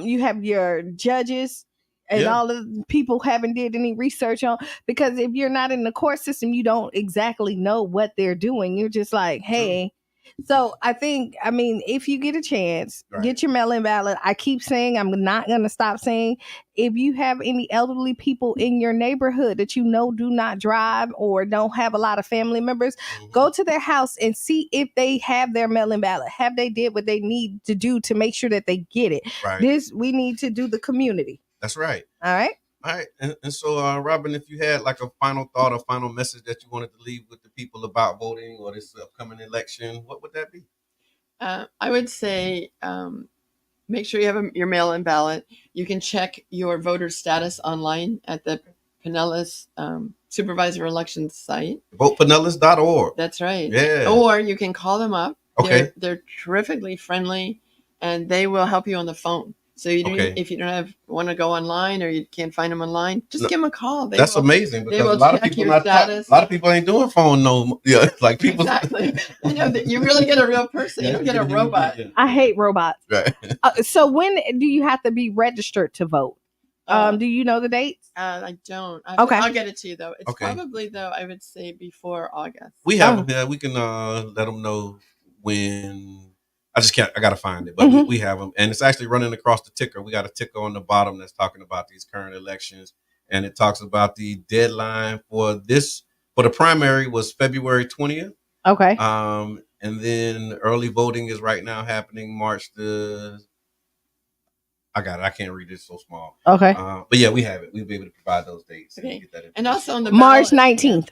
you have your judges and all of the people haven't did any research on, because if you're not in the court system, you don't exactly know what they're doing. You're just like, hey. So I mean, if you get a chance, get your mail-in ballot. I keep saying, I'm not going to stop saying, if you have any elderly people in your neighborhood that you know do not drive or don't have a lot of family members, go to their house and see if they have their mail-in ballot. Have they did what they need to do to make sure that they get it? Right. We need to do the community. That's right. All right. And so, Robin, if you had like a final thought or final message that you wanted to leave with the people about voting or this upcoming election, what would that be? I would say make sure you have your mail-in ballot. You can check your voter status online at the Pinellas Supervisor Elections site. VotePinellas.org. That's right. Yeah. Or you can call them up. Okay. They're terrifically friendly, and they will help you on the phone. So if you don't want to go online or you can't find them online, just give them a call. That's amazing, because a lot of people ain't doing phone no more. Yeah, like people. Exactly. You know that you really get a real person. You don't get a robot. I hate robots. Right. So when do you have to be registered to vote? Do you know the dates? I don't. Okay. I'll get it to you though. It's probably though, I would say before August. We have we can let them know when. I gotta find it, but we have them, and it's actually running across the ticker. We got a ticker on the bottom that's talking about these current elections, and it talks about the deadline for the primary was February 20th. Okay. And then early voting is right now happening March the. I got it. I can't read it. It's so small. Okay. But yeah, we have it. We'll be able to provide those dates. Okay. And get that and also on the March ballot, 19th.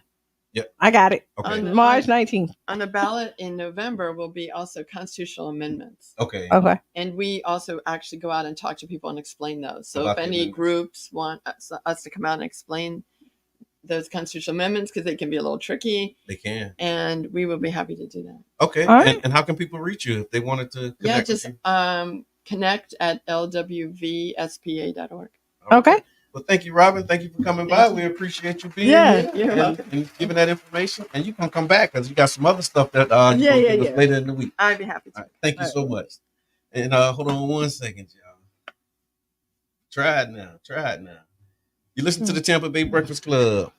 Yep. I got it. Okay. March 19th. On the ballot in November will be also constitutional amendments. Okay. And we also actually go out and talk to people and explain those. So if any groups want us to come out and explain those constitutional amendments, because they can be a little tricky. They can. And we will be happy to do that. Okay. Right. And how can people reach you if they wanted to connect just connect at lwvspa.org. Okay. Well, thank you, Robin. Thank you for coming by. We appreciate you being here and giving that information. And you can come back because you got some other stuff that later in the week. I'd be happy to. Right. Thank you so much. And hold on 1 second, y'all. Try it now. You listen to the Tampa Bay Breakfast Club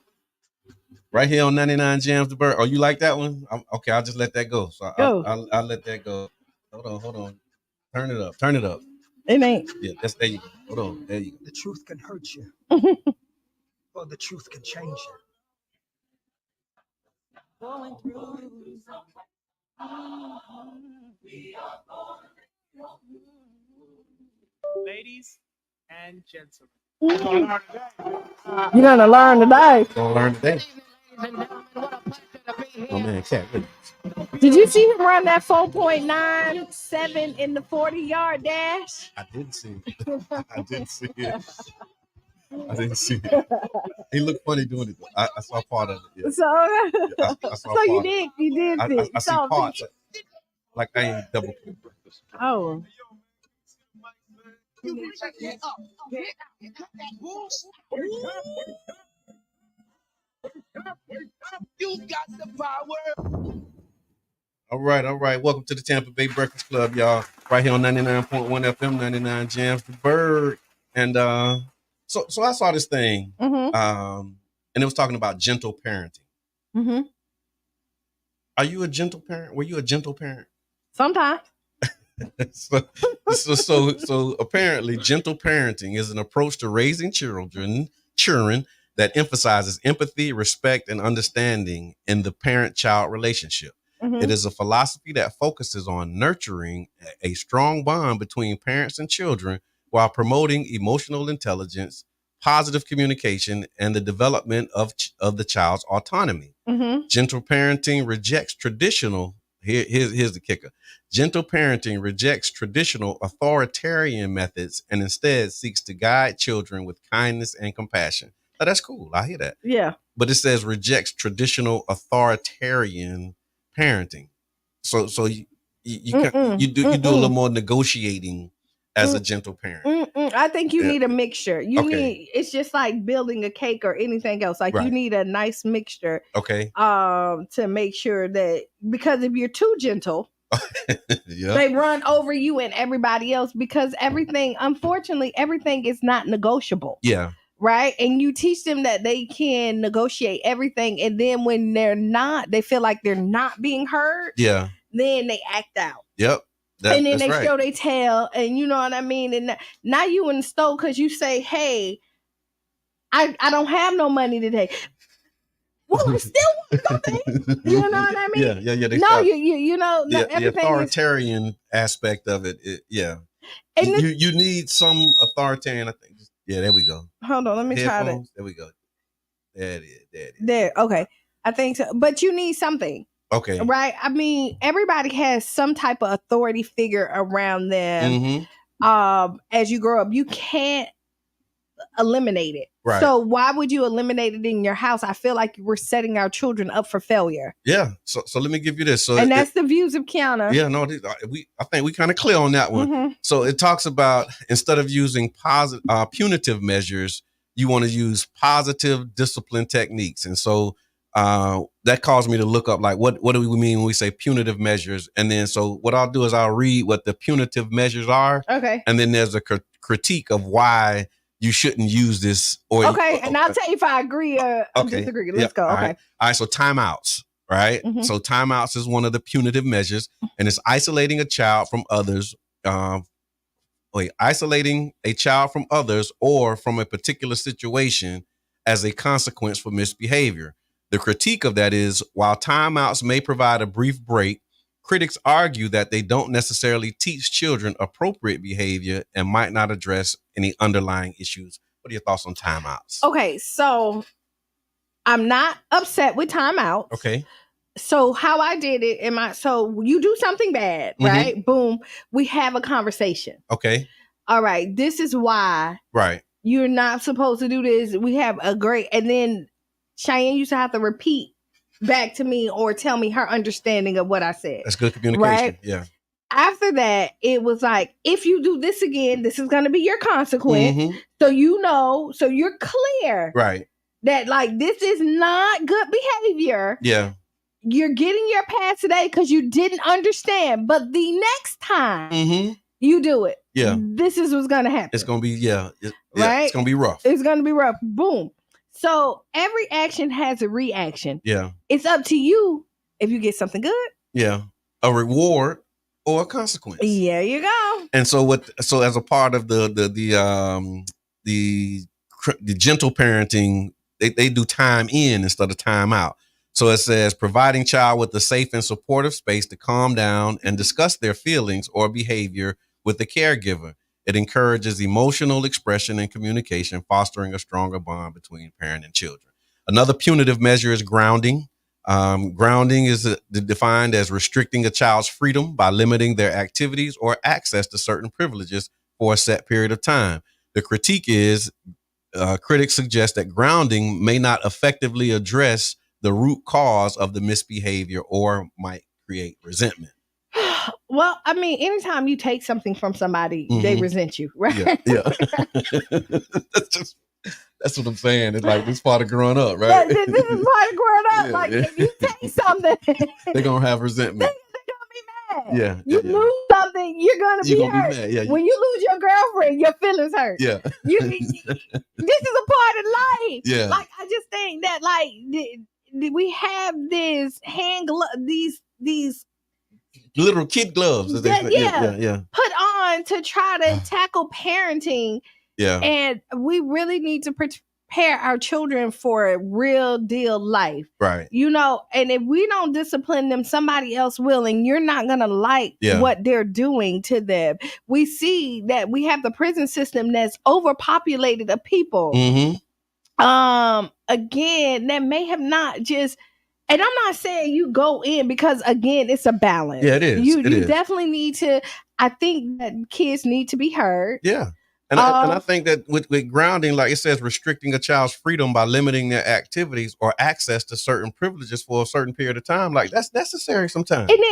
right here on 99 Jams the Bird. Oh, you like that one? Okay, I'll just let that go. So I'll let that go. Hold on. Turn it up. It ain't. Yeah, there you go. Hold on. There you go. The truth can hurt you. Or the truth can change you. Going through Ladies and gentlemen. You're gonna learn today. Oh man, cat. Did you see him run that 4.97 in the 40-yard dash? I didn't see it. He looked funny doing it. I saw part of it. Yeah. So you did see. I see parts. Like I ain't double click. Oh. You got the power. All right. Welcome to the Tampa Bay Breakfast Club, y'all. Right here on 99.1 FM, 99 Jams, the Bird. And so I saw this thing, and it was talking about gentle parenting. Mm-hmm. Are you a gentle parent? Were you a gentle parent? Sometimes. So apparently, gentle parenting is an approach to raising children that emphasizes empathy, respect, and understanding in the parent-child relationship. Mm-hmm. It is a philosophy that focuses on nurturing a strong bond between parents and children while promoting emotional intelligence, positive communication, and the development of the child's autonomy. Mm-hmm. Gentle parenting rejects traditional. Here's the kicker. Gentle parenting rejects traditional authoritarian methods and instead seeks to guide children with kindness and compassion. Oh, that's cool. I hear that. Yeah. But it says rejects traditional authoritarian parenting. So you do a little more negotiating as a gentle parent. I think you need a mixture. It's just like building a cake or anything else. Like you need a nice mixture. Okay. To make sure that, because if you're too gentle, they run over you and everybody else, because unfortunately, everything is not negotiable. Yeah. Right. And you teach them that they can negotiate everything. And then when they feel like they're not being heard. Yeah. Then they act out. Yep. And then they show their tail, and you know what I mean? And now you in the store because you say, hey, I don't have no money today. Well, I still want something. You know what I mean? Yeah. The authoritarian aspect of it. Yeah. And you need some authoritarian, I think. Yeah, there we go. Hold on, let me try that. There we go. There it is. There, okay. I think so. But you need something. Okay. Right? I mean, everybody has some type of authority figure around them. Mm-hmm. As you grow up. You can't eliminate it. Right. So why would you eliminate it in your house? I feel like we're setting our children up for failure. Yeah. So let me give you this. So and that's the views of Kiana. Yeah, no, I think we kind of clear on that one. Mm-hmm. So it talks about, instead of using punitive measures, you want to use positive discipline techniques. And so that caused me to look up, like, what do we mean when we say punitive measures? And then so what I'll do is I'll read what the punitive measures are. Okay. And then there's a critique of why you shouldn't use this. And I'll tell you if I agree or disagree. Let's go. Okay. All right. So timeouts, right? Mm-hmm. So timeouts is one of the punitive measures, and it's isolating a child from others. Isolating a child from others or from a particular situation as a consequence for misbehavior. The critique of that is, while timeouts may provide a brief break, critics argue that they don't necessarily teach children appropriate behavior and might not address any underlying issues. What are your thoughts on timeouts? Okay, so I'm not upset with timeouts. Okay. So how I did it, so you do something bad, right? Mm-hmm. Boom, we have a conversation. Okay. All right, this is why. Right. You're not supposed to do this. We have and then Cheyenne used to have to repeat back to me or tell me her understanding of what I said. That's good communication. Right? Yeah. After that, it was like, if you do this again, this is going to be your consequence. Mm-hmm. So you're clear. Right. That, like, this is not good behavior. Yeah. You're getting your pass today because you didn't understand. But the next time you do it, this is what's going to happen. It's going to be, right? It's going to be rough. It's going to be rough. Boom. So every action has a reaction. Yeah. It's up to you if you get something good. Yeah. A reward or a consequence. There you go. And so as a part of the gentle parenting, they do time in instead of time out. So it says, providing child with a safe and supportive space to calm down and discuss their feelings or behavior with the caregiver. It encourages emotional expression and communication, fostering a stronger bond between parent and children. Another punitive measure is grounding. Grounding is defined as restricting a child's freedom by limiting their activities or access to certain privileges for a set period of time. The critique is, critics suggest that grounding may not effectively address the root cause of the misbehavior or might create resentment. Well, I mean, anytime you take something from somebody, they resent you, right? Yeah. That's what I'm saying. It's like this part of growing up, right? This is part of growing up. Yeah, like yeah. if you take something, They're gonna have resentment. they're gonna be mad. Yeah, You yeah, yeah. lose something, you're gonna You're be gonna hurt. be mad. Yeah, When you lose your girlfriend, your feelings hurt. yeah, This is a part of life. yeah. Like I just think that we have this hand glove, these Little kid gloves. As they say. Yeah. put on to try to tackle parenting. Yeah. And we really need to prepare our children for a real deal life. Right. You know, and if we don't discipline them, somebody else will, and you're not going to like what they're doing to them. We see that we have the prison system that's overpopulated of people. Mm-hmm. Again, that may have not just, and I'm not saying you go in because again, it's a balance. Yeah, it is. You definitely need to, I think that kids need to be heard. Yeah. And I think that with grounding, like it says, restricting a child's freedom by limiting their activities or access to certain privileges for a certain period of time, like that's necessary sometimes. And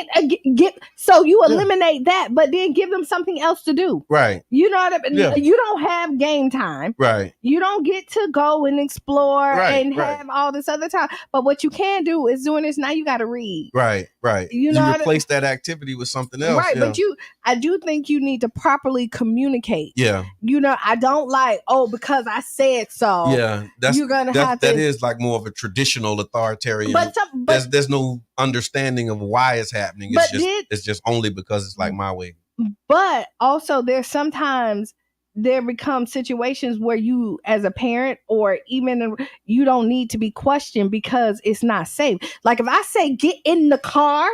then so you eliminate that, but then give them something else to do. Right. You know what I mean? Yeah. You don't have game time. Right. You don't get to go and explore and have all this other time. But what you can do is doing this now. You got to read. Right. You know, replace that activity with something else. Right. Yeah. But I do think you need to properly communicate. Yeah. You know, I don't like, because I said so. Yeah, you're gonna have to. That is like more of a traditional authoritarian. But there's no understanding of why it's happening. It's just only because it's like my way. But also, there's sometimes there become situations where you, as a parent, or even you don't need to be questioned because it's not safe. Like if I say get in the car,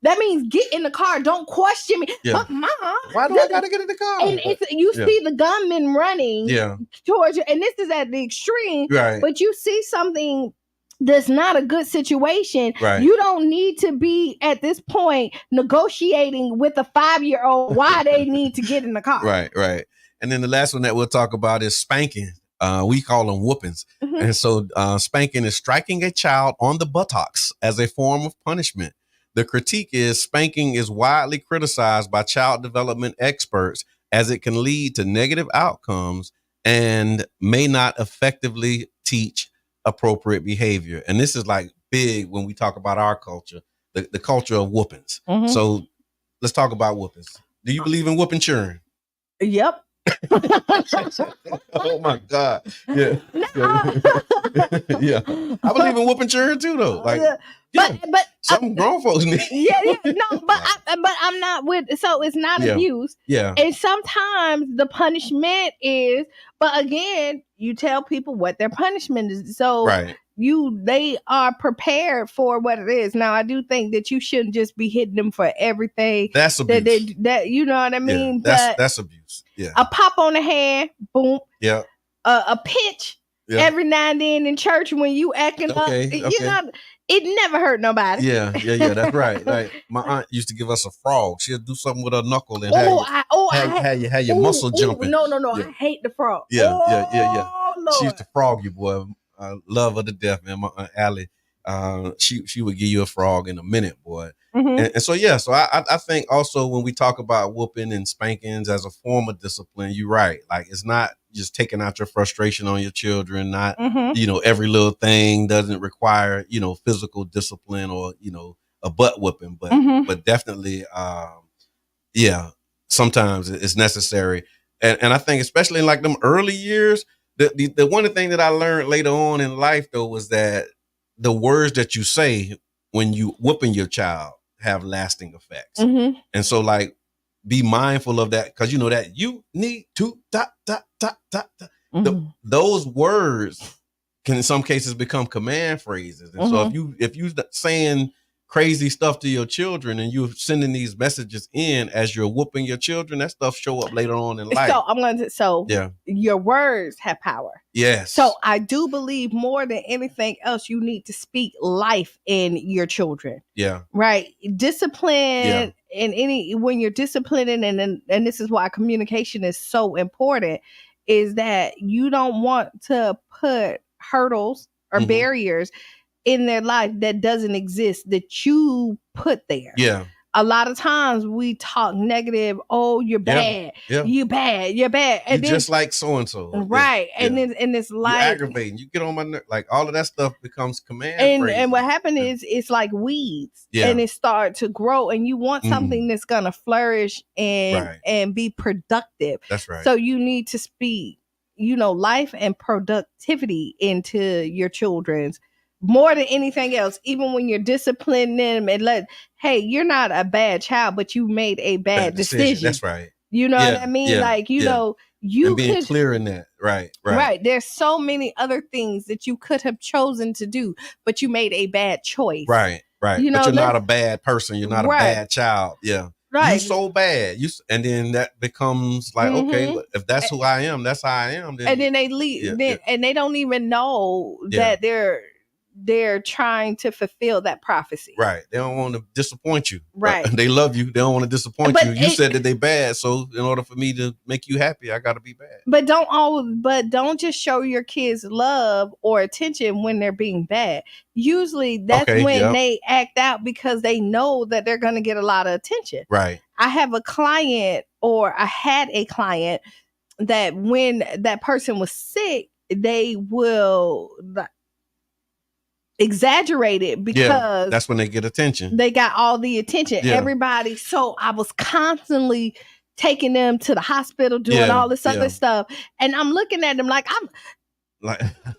that means get in the car. Don't question me. Yeah. But Mom, why do I gotta get in the car? And you see the gunman running towards you, and this is at the extreme. Right. But you see something that's not a good situation. Right. You don't need to be at this point negotiating with a 5-year-old why they need to get in the car. Right. And then the last one that we'll talk about is spanking. We call them whoopings. Mm-hmm. And so spanking is striking a child on the buttocks as a form of punishment. The critique is spanking is widely criticized by child development experts as it can lead to negative outcomes and may not effectively teach appropriate behavior. And this is like big when we talk about our culture, the culture of whoopings. Mm-hmm. So let's talk about whoopings. Do you believe in whooping children? Yep. Oh my God. Yeah. Yeah. I believe in whooping children too though. Like but some grown folks need. But I'm not with, so it's not abuse. Yeah. And sometimes the punishment is, but again, you tell people what their punishment is. So they are prepared for what it is. Now, I do think that you shouldn't just be hitting them for everything. That's abuse. That you know what I mean? Yeah, that's abuse. Yeah. A pop on the hand, boom. Yeah. A pitch every now and then in church when you acting up. You know, it never hurt nobody. Yeah. That's right. Like my aunt used to give us a frog. She'd do something with her knuckle and have your muscle jumping. No. Yeah. I hate the frog. Yeah. Lord. She used to frog you, boy. I love her to death, man. My Aunt Allie, she would give you a frog in a minute, boy. Mm-hmm. And so I think also when we talk about whooping and spankings as a form of discipline, you're right. Like it's not just taking out your frustration on your children. Not every little thing doesn't require physical discipline or a butt whooping, but definitely sometimes it's necessary. And I think especially in like them early years. The one thing that I learned later on in life, though, was that the words that you say when you whooping your child have lasting effects. Mm-hmm. And so, like, be mindful of that because you know that you need to those words can in some cases become command phrases. And so if you saying crazy stuff to your children and you're sending these messages in as you're whooping your children, that stuff show up later on in life. So your words have power. Yes. So I do believe more than anything else, you need to speak life in your children. Yeah. Right. Discipline and when you're disciplining and this is why communication is so important, is that you don't want to put hurdles or barriers in their life that doesn't exist that you put there. Yeah. a lot of times we talk negative. Oh, you're bad. You bad. You're bad. And you just like so and so. Right. And it's like you're aggravating. You get on my nerve. Like all of that stuff becomes command phrases. And what happened is it's like weeds. And it starts to grow. And you want something that's gonna flourish and be productive. That's right. So you need to speak, life and productivity into your children's more than anything else. Even when you're disciplining them and hey, you're not a bad child, but you made a bad decision. That's right. You know what I mean? Like, know, you and being clear in that. Right. There's so many other things that you could have chosen to do, but you made a bad choice. Right. But you're not a bad person. You're not a bad child. Yeah. Right. You so bad. And then that becomes like, okay, if that's who I am, that's how I am. Then, and then they leave and they don't even know that they're trying to fulfill that prophecy. Right. They don't want to disappoint you. Right. They love you. They don't want to disappoint you. You said that they bad. So in order for me to make you happy, I got to be bad. But don't just show your kids love or attention when they're being bad. Usually that's when they act out because they know that they're going to get a lot of attention. Right. I had a client that when that person was sick, they will exaggerate it because that's when they get attention. They got all the attention. Everybody. So I was constantly taking them to the hospital, doing all this other stuff. And I'm looking at them like I'm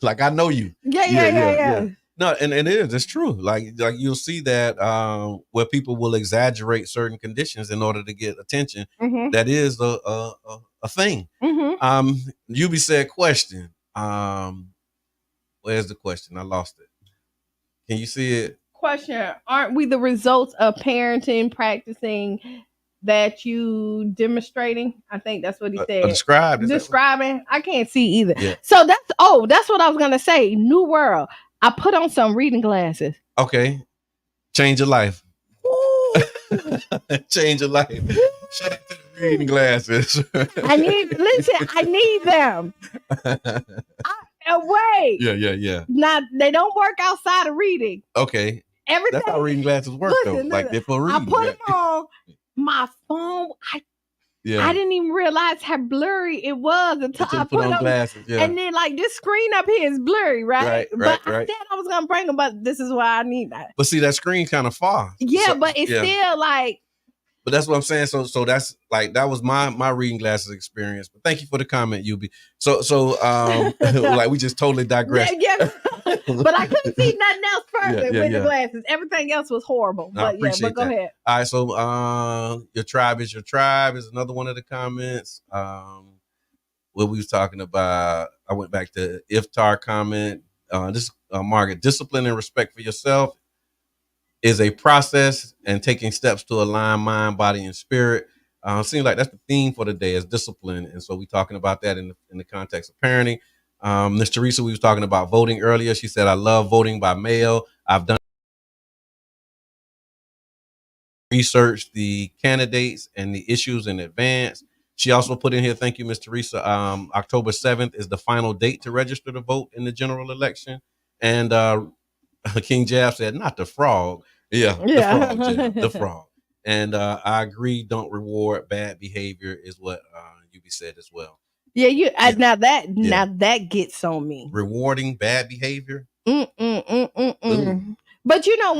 like I know you. Yeah. No, and it's true. Like you'll see that where people will exaggerate certain conditions in order to get attention. That is a thing. Yubi said question. Where's the question? I lost it. Can you see it? Question. Aren't we the results of parenting, practicing that you demonstrating? I think that's what he said. Describing. I can't see either. Yeah. So that's what I was going to say. New world. I put on some reading glasses. Okay. Change your life. Change your life. Shout out to the reading glasses. I need them. Wait. Yeah. Now they don't work outside of reading. Okay. Everything. That's how reading glasses work, though. Like they're for reading. I put them on my phone. I didn't even realize how blurry it was until I put on glasses. Yeah. And then like this screen up here is blurry, right? I said I was gonna bring them, but this is why I need that. But see, that screen kind of far. Yeah, but it's still like. But that's what I'm saying. So that's like that was my reading glasses experience. But thank you for the comment, Yubi. So like we just totally digressed. Yeah. But I couldn't see nothing else further with the glasses. Everything else was horrible. But go ahead. All right. So your tribe is another one of the comments. What we was talking about. I went back to Iftar comment. Margaret, discipline and respect for yourself is a process and taking steps to align mind, body, and spirit. Seems like that's the theme for the day is discipline. And so we're talking about that in the context of parenting. Ms. Teresa, we was talking about voting earlier. She said, I love voting by mail. I've done research the candidates and the issues in advance. She also put in here, thank you, Ms. Teresa, October 7th is the final date to register to vote in the general election. And King Jab said, not the frog. Yeah. The frog. And I agree, don't reward bad behavior is what Yubi said as well. Yeah, now that gets on me. Rewarding bad behavior. But you know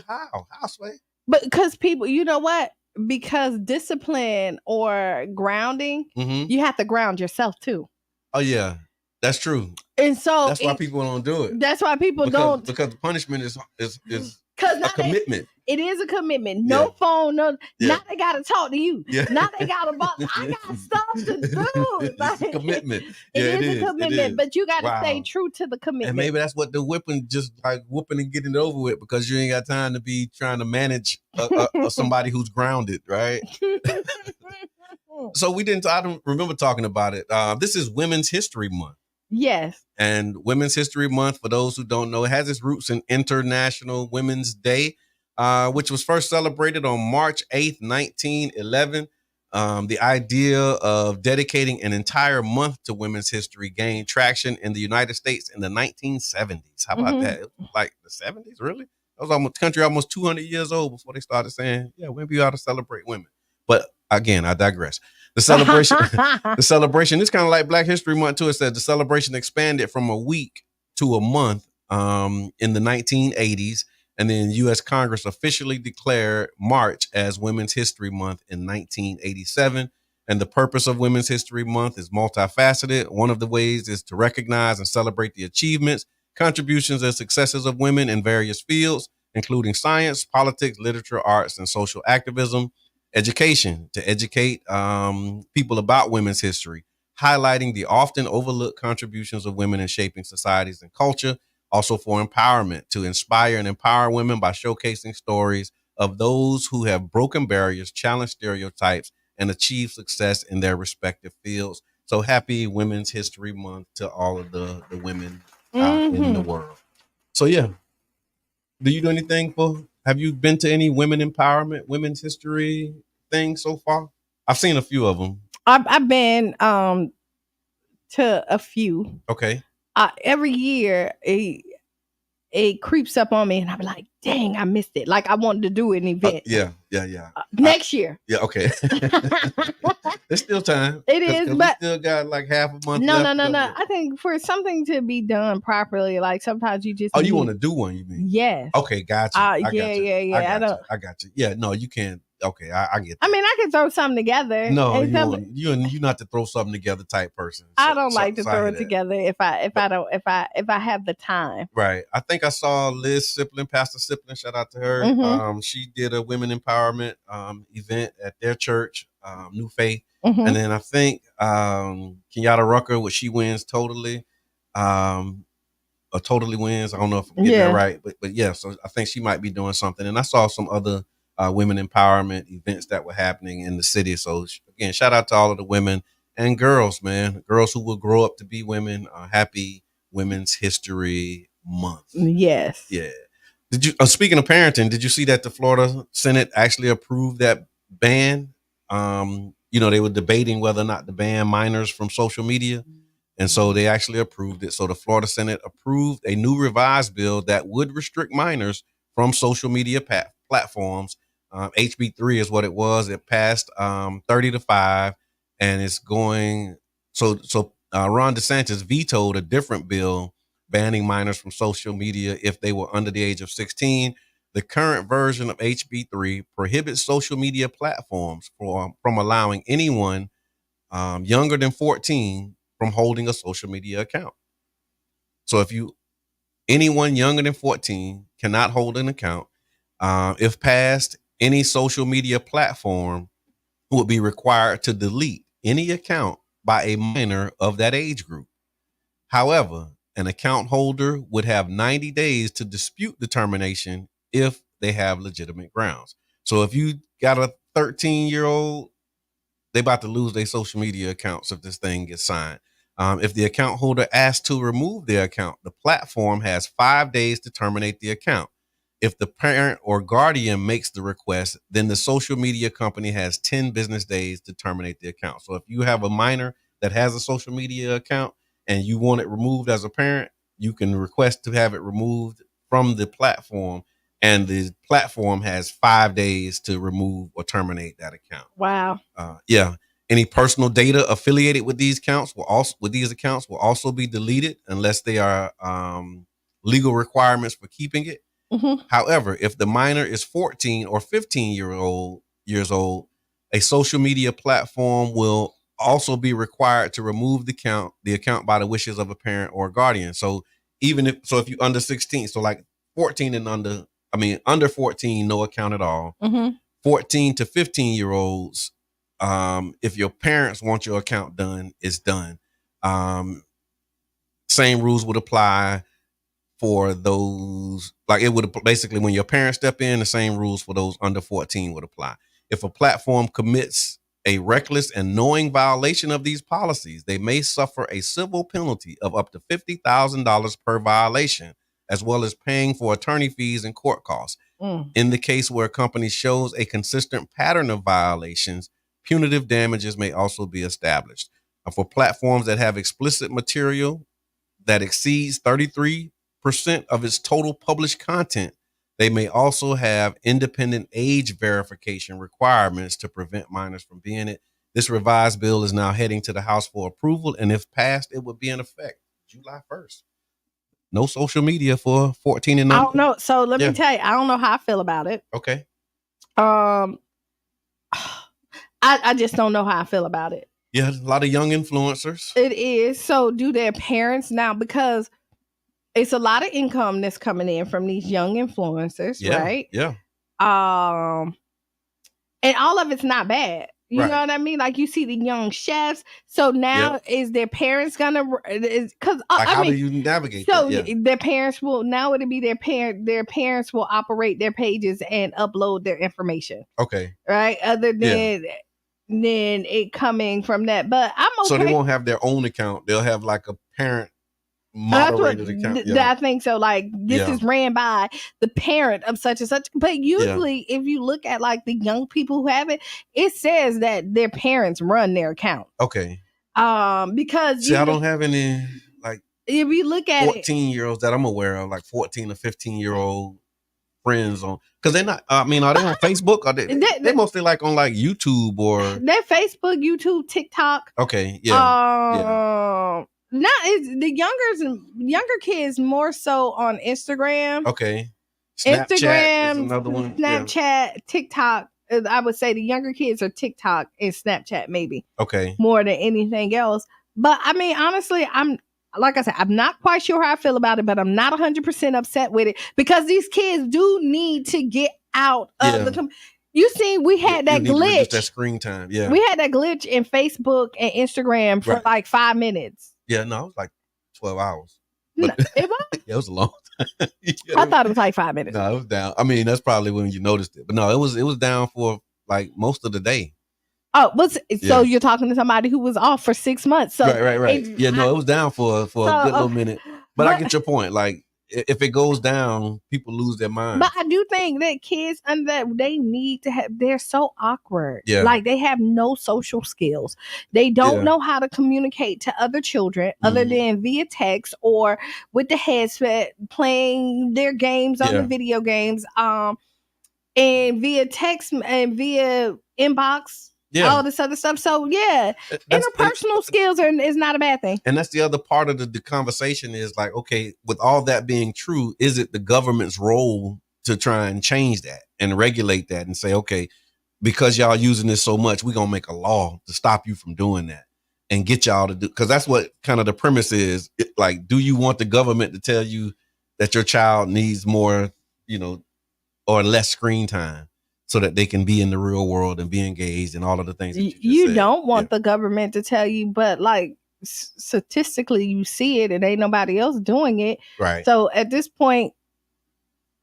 how Sway? But because people, you know what? Because discipline or grounding, you have to ground yourself too. Oh yeah, that's true. And so that's why people don't do it. That's why people don't, because the punishment is a commitment. It is a commitment. No phone. No. Now they gotta talk to you. Yeah. Now they gotta. I got stuff to do. It's a commitment. It is a commitment, but you gotta stay true to the commitment. And maybe that's what the whipping, just like whooping and getting it over with, because you ain't got time to be trying to manage somebody who's grounded, right? So I don't remember talking about it. This is Women's History Month. Yes. And Women's History Month, for those who don't know, it has its roots in International Women's Day, which was first celebrated on March 8th, 1911. The idea of dedicating an entire month to women's history gained traction in the United States in the 1970s. How about that? Like the 70s, really? was almost country almost 200 years old before they started saying, yeah, women ought to celebrate women. But again, I digress. The celebration, the celebration is kind of like Black History Month too. It said the celebration expanded from a week to a month in the 1980s. And then U.S. Congress officially declared March as Women's History Month in 1987. And the purpose of Women's History Month is multifaceted. One of the ways is to recognize and celebrate the achievements, contributions, and successes of women in various fields, including science, politics, literature, arts, and social activism. Education, to educate people about women's history, highlighting the often overlooked contributions of women in shaping societies and culture. Also for empowerment, to inspire and empower women by showcasing stories of those who have broken barriers, challenged stereotypes, and achieved success in their respective fields. So happy Women's History Month to all of the women in the world. So yeah. Do you do anything have you been to any women empowerment, women's history things so far? I've seen a few of them. I've been to a few. Okay. Every year it creeps up on me and I'm like, dang, I missed it. Like I wanted to do an event. Yeah. Next year. Yeah, okay. There's still time. It is, but we still got like half a month left. No. I think for something to be done properly, like sometimes you just you want to do one, you mean? Yes. Okay, gotcha. I got you. I got you. Yeah, no, you can't. Okay, I get that. I mean, I can throw something together. No, you're not to throw something together type person. So, I don't like to throw it together if I have the time. Right. I think I saw Liz Siplin, Pastor Siplin, shout out to her. Mm-hmm. She did a women empowerment event at their church, New Faith. Mm-hmm. And then I think Kenyatta Rucker, what she wins totally. Or totally wins. I don't know if I'm getting that right, but yeah. So I think she might be doing something. And I saw some other women empowerment events that were happening in the city. So again, shout out to all of the women and girls, man, girls who will grow up to be women. Happy Women's History Month. Yes. Yeah. Did you? Speaking of parenting, did you see that the Florida Senate actually approved that ban? They were debating whether or not to ban minors from social media. And so they actually approved it. So the Florida Senate approved a new revised bill that would restrict minors from social media platforms. HB 3 is what it was. It passed 30-5, and it's going. So Ron DeSantis vetoed a different bill banning minors from social media if they were under the age of 16. The current version of HB 3 prohibits social media platforms from allowing anyone younger than 14 from holding a social media account. So anyone younger than 14 cannot hold an account. If passed, any social media platform would be required to delete any account by a minor of that age group. However, an account holder would have 90 days to dispute the termination if they have legitimate grounds. So if you got a 13-year-old, they about to lose their social media accounts if this thing gets signed. If the account holder asks to remove their account, the platform has 5 days to terminate the account. If the parent or guardian makes the request, then the social media company has 10 business days to terminate the account. So if you have a minor that has a social media account and you want it removed as a parent, you can request to have it removed from the platform, and the platform has 5 days to remove or terminate that account. Wow. Yeah. Any personal data affiliated with these accounts will also be deleted unless they are legal requirements for keeping it. Mm-hmm. However, if the minor is 14 or 15 years old, a social media platform will also be required to remove the account by the wishes of a parent or a guardian. So if you're under 16, so like 14 and under 14, no account at all. Mm-hmm. 14 to 15-year-olds, if your parents want your account done, it's done. Same rules would apply for those. Like it would basically, when your parents step in, the same rules for those under 14 would apply. If a platform commits a reckless and knowing violation of these policies, they may suffer a civil penalty of up to $50,000 per violation, as well as paying for attorney fees and court costs. In the case where a company shows a consistent pattern of violations, punitive damages may also be established. For platforms that have explicit material that exceeds 33% of its total published content, They may also have independent age verification requirements to prevent minors from being it. This revised bill is now heading to the House for approval, and if passed, it would be in effect July 1st. No social media for 14 and I under. don't know. So let me tell you, I don't know how I feel about it. Okay. I just don't know how I feel about it. Yeah, a lot of young influencers. It is. So do their parents now, because it's a lot of income that's coming in from these young influencers, right? Yeah. And all of it's not bad. You Right. know what I mean? Like, you see the young chefs. So now is their parents gonna? Because how do you navigate? So that? Yeah. their parents will now. It'll be their parent. Their parents will operate their pages and upload their information. Okay. Right. Other than it coming from that, but I'm okay. So they won't have their own account. They'll have like a parent moderated account. I think so. Like, this is ran by the parent of such and such. But usually, if you look at like the young people who have it, it says that their parents run their account. Okay. Because I don't have any, like, if you look at 14-year-olds that I'm aware of, like 14 or 15-year-old friends on, because they're not. I mean, are they on Facebook? Are they mostly like on like YouTube or? They're Facebook, YouTube, TikTok. Okay. Yeah. Not the younger kids more so on Instagram. Okay. Instagram, is another one. Snapchat, TikTok. I would say the younger kids are TikTok and Snapchat, maybe. Okay. More than anything else. But I mean, honestly, like I said, I'm not quite sure how I feel about it, but I'm not 100% upset with it, because these kids do need to get out of the. You see, we had that glitch. That screen time. Yeah. We had that glitch in Facebook and Instagram for like 5 minutes. Yeah, no, it was like 12 hours. No, it was? Yeah, it was a long time. I thought it was like 5 minutes. No, it was down. I mean, that's probably when you noticed it. But no, it was down for like most of the day. Oh, so you're talking to somebody who was off for 6 months. So right. It was down for a good little minute. But I get your point. Like, if it goes down, people lose their mind. But I do think that kids they need to have. They're so awkward. Yeah. Like, they have no social skills. They don't know how to communicate to other children other than via text or with the headset, playing their games on the video games, and via text and via inbox. All this other stuff. So interpersonal skills is not a bad thing. And that's the other part of the conversation is like, okay, with all that being true, is it the government's role to try and change that and regulate that and say, okay, because y'all using this so much, we're going to make a law to stop you from doing that and get y'all to do, because that's what kind of the premise is. Like, do you want the government to tell you that your child needs more, or less screen time, so that they can be in the real world and be engaged in all of the things that you said. Don't want the government to tell you, but like statistically you see it and ain't nobody else doing it. Right. So at this point,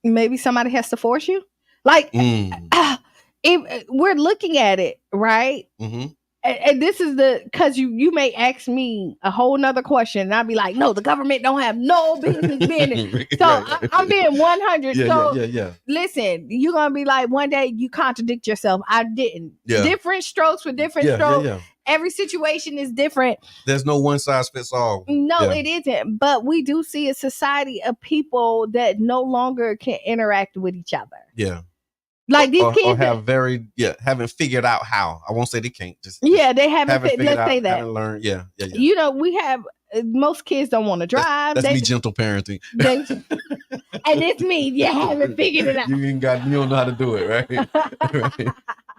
maybe somebody has to force you. Like, if we're looking at it, right? Mm-hmm. And this is because you may ask me a whole nother question and I'll be like, no, the government don't have no business being it. So I'm being 100. Listen, you're going to be like, one day you contradict yourself. I didn't. Different strokes for different strokes. Every situation is different. There's no one size fits all. No, it isn't. But we do see a society of people that no longer can interact with each other. Yeah. Like, these kids haven't figured out how. I won't say they can't. They haven't figured out. Let's say that. Haven't learned. Yeah. We have most kids don't want to drive. That's me gentle parenting. And it's me. You haven't figured it out. You don't know how to do it, right? Right.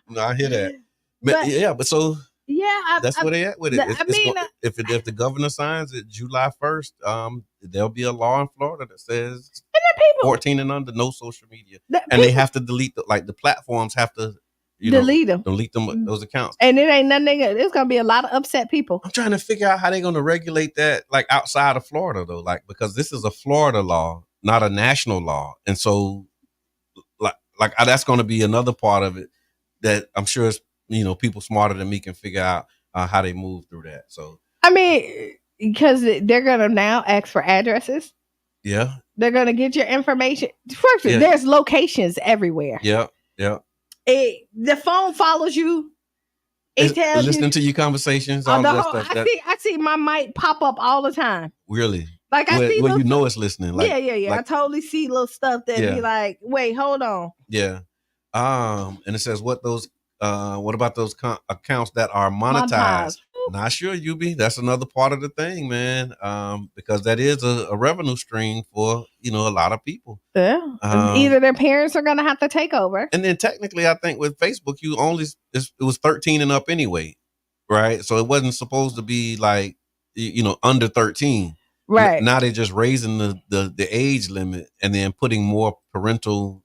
No, I hear that. But so that's where they at with it. If the governor signs it July 1st, there'll be a law in Florida that says 14 and under, no social media, and they have to delete the platforms have to delete them, those accounts. And it ain't nothing. There's gonna be a lot of upset people. I'm trying to figure out how they're gonna regulate that, like outside of Florida though, like because this is a Florida law, not a national law, and so like that's gonna be another part of it that I'm sure it's, people smarter than me can figure out how they move through that. So I mean, because they're gonna now ask for addresses. Yeah. They're gonna get your information. First, there's locations everywhere. Yeah. The phone follows you. It tells listening to your conversations. All that stuff. I see my mic pop up all the time. Really? Like I see well, little you know it's listening. Like, yeah. I totally see little stuff that Yeah. be like, wait, hold on. Yeah. And it says what about those accounts that are monetized? Not sure, Yubi. That's another part of the thing, man. Because that is a revenue stream for a lot of people. Yeah. Either their parents are gonna have to take over. And then technically, I think with Facebook, it was 13 and up anyway, right? So it wasn't supposed to be like under 13. Right. Now they're just raising the age limit and then putting more parental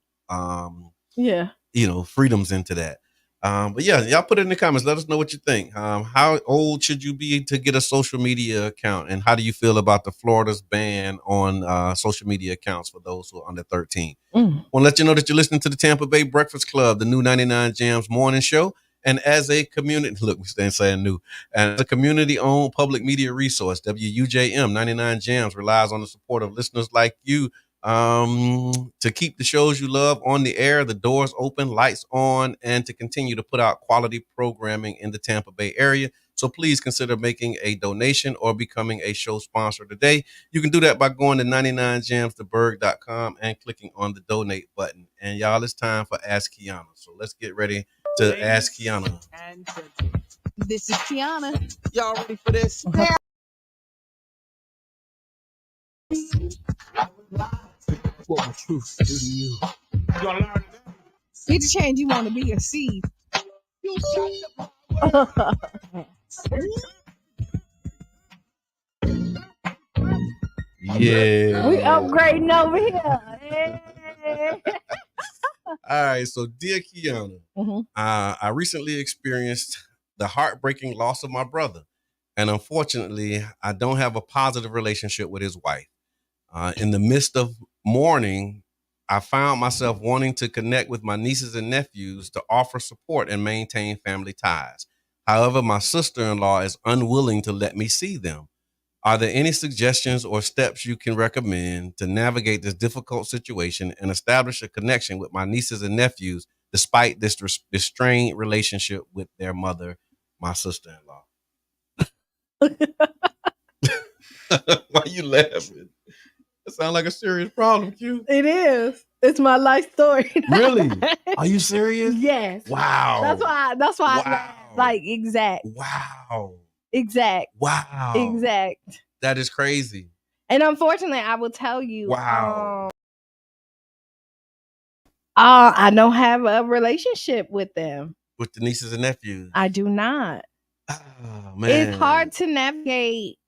freedoms into that. But yeah, y'all put it in the comments. Let us know what you think. How old should you be to get a social media account? And how do you feel about the Florida's ban on social media accounts for those who are under 13? I want to let you know that you're listening to the Tampa Bay Breakfast Club, the new 99 Jams morning show. And as a community, look, we stand saying new, and as a community-owned public media resource, WUJM 99 Jams relies on the support of listeners like you to keep the shows you love on the air, the doors open, lights on, and to continue to put out quality programming in the Tampa Bay area. So please consider making a donation or becoming a show sponsor today. You can do that by going to 99jamstheberg.com and clicking on the donate button. And y'all, it's time for Ask Kiana. So let's get ready to ask Kiana. This is Kiana. Y'all ready for this? What will truth do to you? You gonna learn today? Be the change you want to be a seed. Yeah. We upgrading over here. Hey. All right, so dear Kiana, I recently experienced the heartbreaking loss of my brother, and unfortunately, I don't have a positive relationship with his wife. In the midst of mourning, I found myself wanting to connect with my nieces and nephews to offer support and maintain family ties. However, my sister-in-law is unwilling to let me see them. Are there any suggestions or steps you can recommend to navigate this difficult situation and establish a connection with my nieces and nephews despite this strained relationship with their mother, my sister-in-law? Why are you laughing? That sounds like a serious problem, Q. It is. It's my life story. Really? Are you serious? Yes. Wow. That's why I laugh. Like exact. Wow. Exact. Wow. Exact. That is crazy. And unfortunately, I will tell you. Wow. I don't have a relationship with them. With the nieces and nephews. I do not. Oh, man. It's hard to navigate.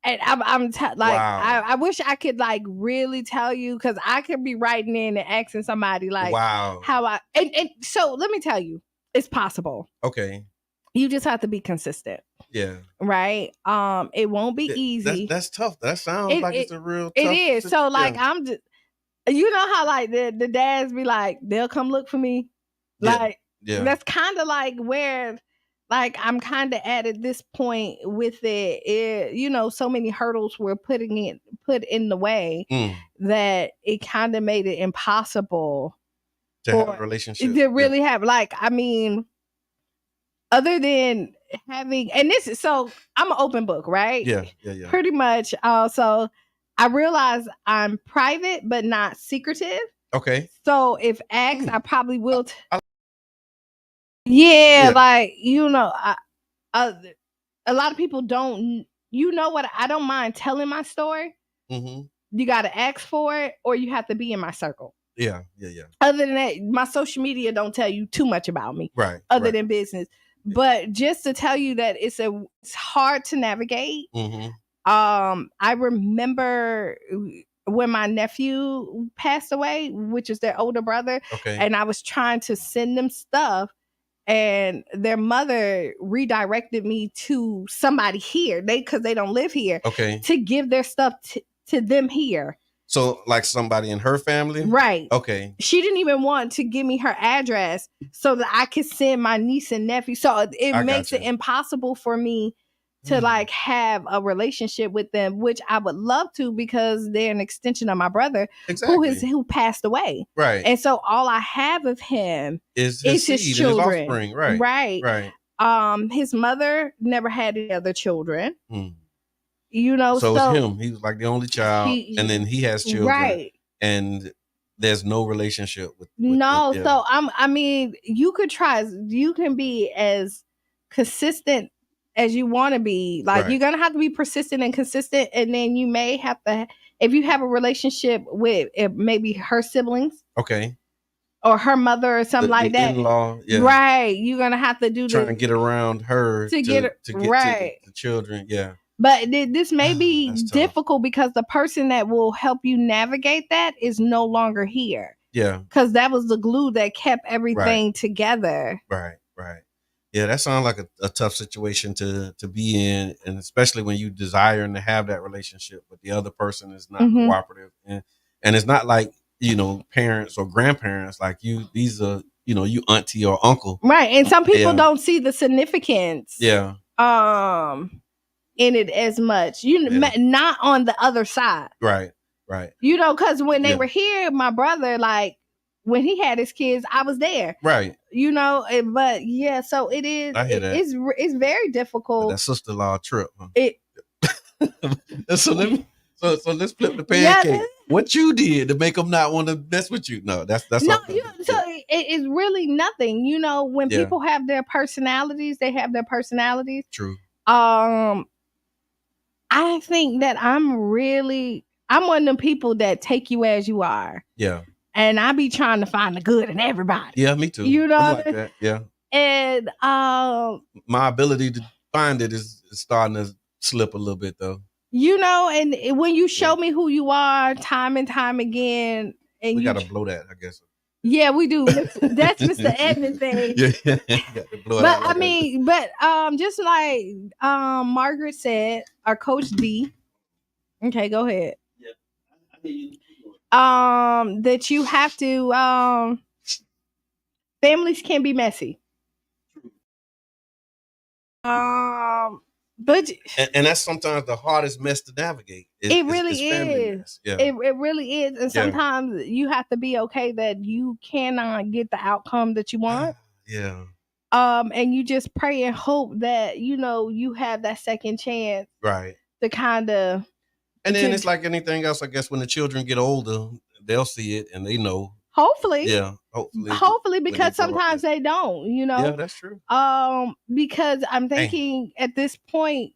And I wish I could like really tell you, because I could be writing in and asking somebody like, wow, how and so let me tell you, it's possible. Okay. You just have to be consistent. Yeah. Right. It won't be easy. That's tough. That sounds like it's a real tough. It is. So like I'm just, you know how like the dads be like, they'll come look for me. Like that's kind of like where like I'm kind of at this point with it. So many hurdles were put in the way that it kind of made it impossible to have a relationship. To really have, like, I mean, other than having, and this is, so I'm an open book, right? Yeah. Pretty much. So I realize I'm private, but not secretive. Okay. So if asked, I probably will. Yeah, like, a lot of people don't, what, I don't mind telling my story. Mm-hmm. You got to ask for it, or you have to be in my circle. Yeah. Other than that, my social media don't tell you too much about me. Right. Other than business. But just to tell you that it's hard to navigate. Mm-hmm. I remember when my nephew passed away, which is their older brother. Okay. And I was trying to send them stuff. And their mother redirected me to somebody here. Because they don't live here. Okay. To give their stuff to them here. So like somebody in her family? Right. Okay. She didn't even want to give me her address so that I could send my niece and nephew. So it makes it impossible for me to like have a relationship with them, which I would love to, because they're an extension of my brother who passed away. Right. And so all I have of him is his children. His offspring. Right. His mother never had any other children. So it's him. He was like the only child, and then he has children, right? And there's no relationship with no. yeah. So I mean, you could try. You can be as consistent as you want to be. Like Right. you're gonna have to be persistent and consistent, and then you may have to, if you have a relationship with maybe her siblings, okay, or her mother or something like that. In-law, yeah. Right. You're gonna have to do try and get around her to get right. to the children. Yeah. But this may be difficult because the person that will help you navigate that is no longer here. Yeah. Because that was the glue that kept everything together. Right. Yeah, that sounds like a tough situation to be in, and especially when you desiring to have that relationship, but the other person is not cooperative, and it's not like parents or grandparents like you. These are you auntie or uncle, right? And some people don't see the significance, in it as much. Not on the other side, right? Because when they were here, my brother, like when he had his kids, I was there, right? But yeah, so it is. I hear that. It's very difficult. That sister-in-law trip. Huh? So let's flip the pancake. Yeah, what you did to make them not want to mess with you? No, that's no. So it's really nothing. When people have their personalities, they have their personalities. True. I think that I'm one of them people that take you as you are. Yeah. And I be trying to find the good in everybody. Yeah, me too. I'm like that. Yeah. And my ability to find it is starting to slip a little bit though. And when you show me who you are time and time again, and we gotta blow that, I guess. Yeah, we do. That's Mr. Edmund thing. Yeah. But I mean, just like Margaret said, our Coach D. Okay, go ahead. Yeah. I mean, that you have to families can be messy. But and that's sometimes the hardest mess to navigate. It really is. Yeah. It really is. And sometimes you have to be okay that you cannot get the outcome that you want. Yeah. And you just pray and hope that you have that second chance. Right. To kind of. And then it's like anything else, I guess, when the children get older, they'll see it and they know. Hopefully. Yeah. Hopefully, because sometimes they don't, Yeah, that's true. Because I'm thinking at this point,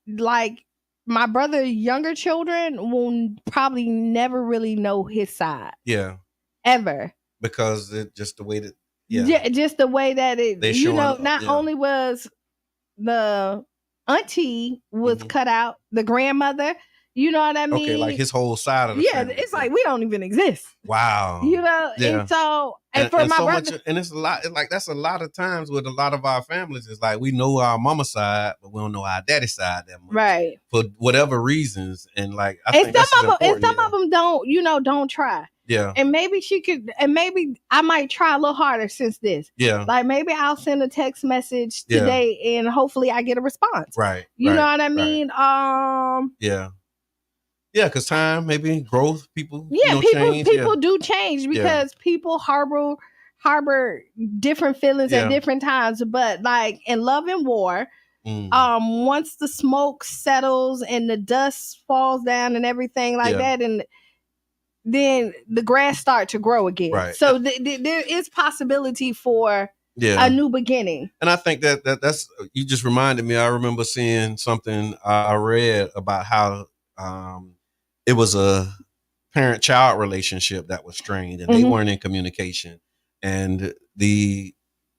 like my brother's younger children will probably never really know his side. Yeah. Ever. Because it just the way that. Yeah. Just the way that it, not only was the auntie was cut out, the grandmother. You know what I mean? Okay, like his whole side of the family. It's like we don't even exist. Wow. And so for my so brother, much, and it's a lot. It's like that's a lot of times with a lot of our families. It's like we know our mama side, but we don't know our daddy side that much, right? For whatever reasons, and like I think some of them don't, don't try. Yeah. And maybe she could, and maybe I might try a little harder since this. Yeah. Like maybe I'll send a text message today, and hopefully I get a response. Right. You know what I mean? Right. Yeah. Yeah, because time, maybe growth, people. Yeah, people do change because people harbor different feelings at different times. But like in love and war, once the smoke settles and the dust falls down and everything like that, and then the grass start to grow again. Right. So there is possibility for a new beginning. And I think that's you just reminded me. I remember seeing something I read about how. It was a parent-child relationship that was strained and they weren't in communication. And the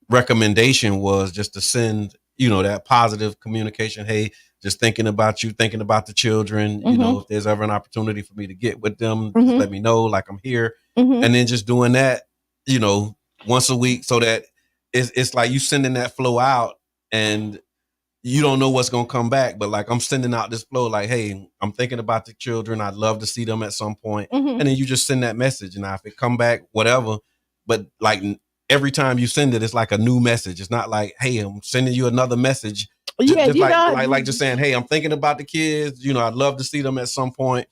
recommendation was just to send, that positive communication. Hey, just thinking about you, thinking about the children, if there's ever an opportunity for me to get with them, just let me know, like I'm here. And then just doing that, once a week so that it's like you sending that flow out and you don't know what's going to come back, but like I'm sending out this flow like, hey, I'm thinking about the children. I'd love to see them at some point. And then you just send that message. And if it come back, whatever. But like every time you send it, it's like a new message. It's not like, hey, I'm sending you another message. Just like just saying, hey, I'm thinking about the kids. I'd love to see them at some point.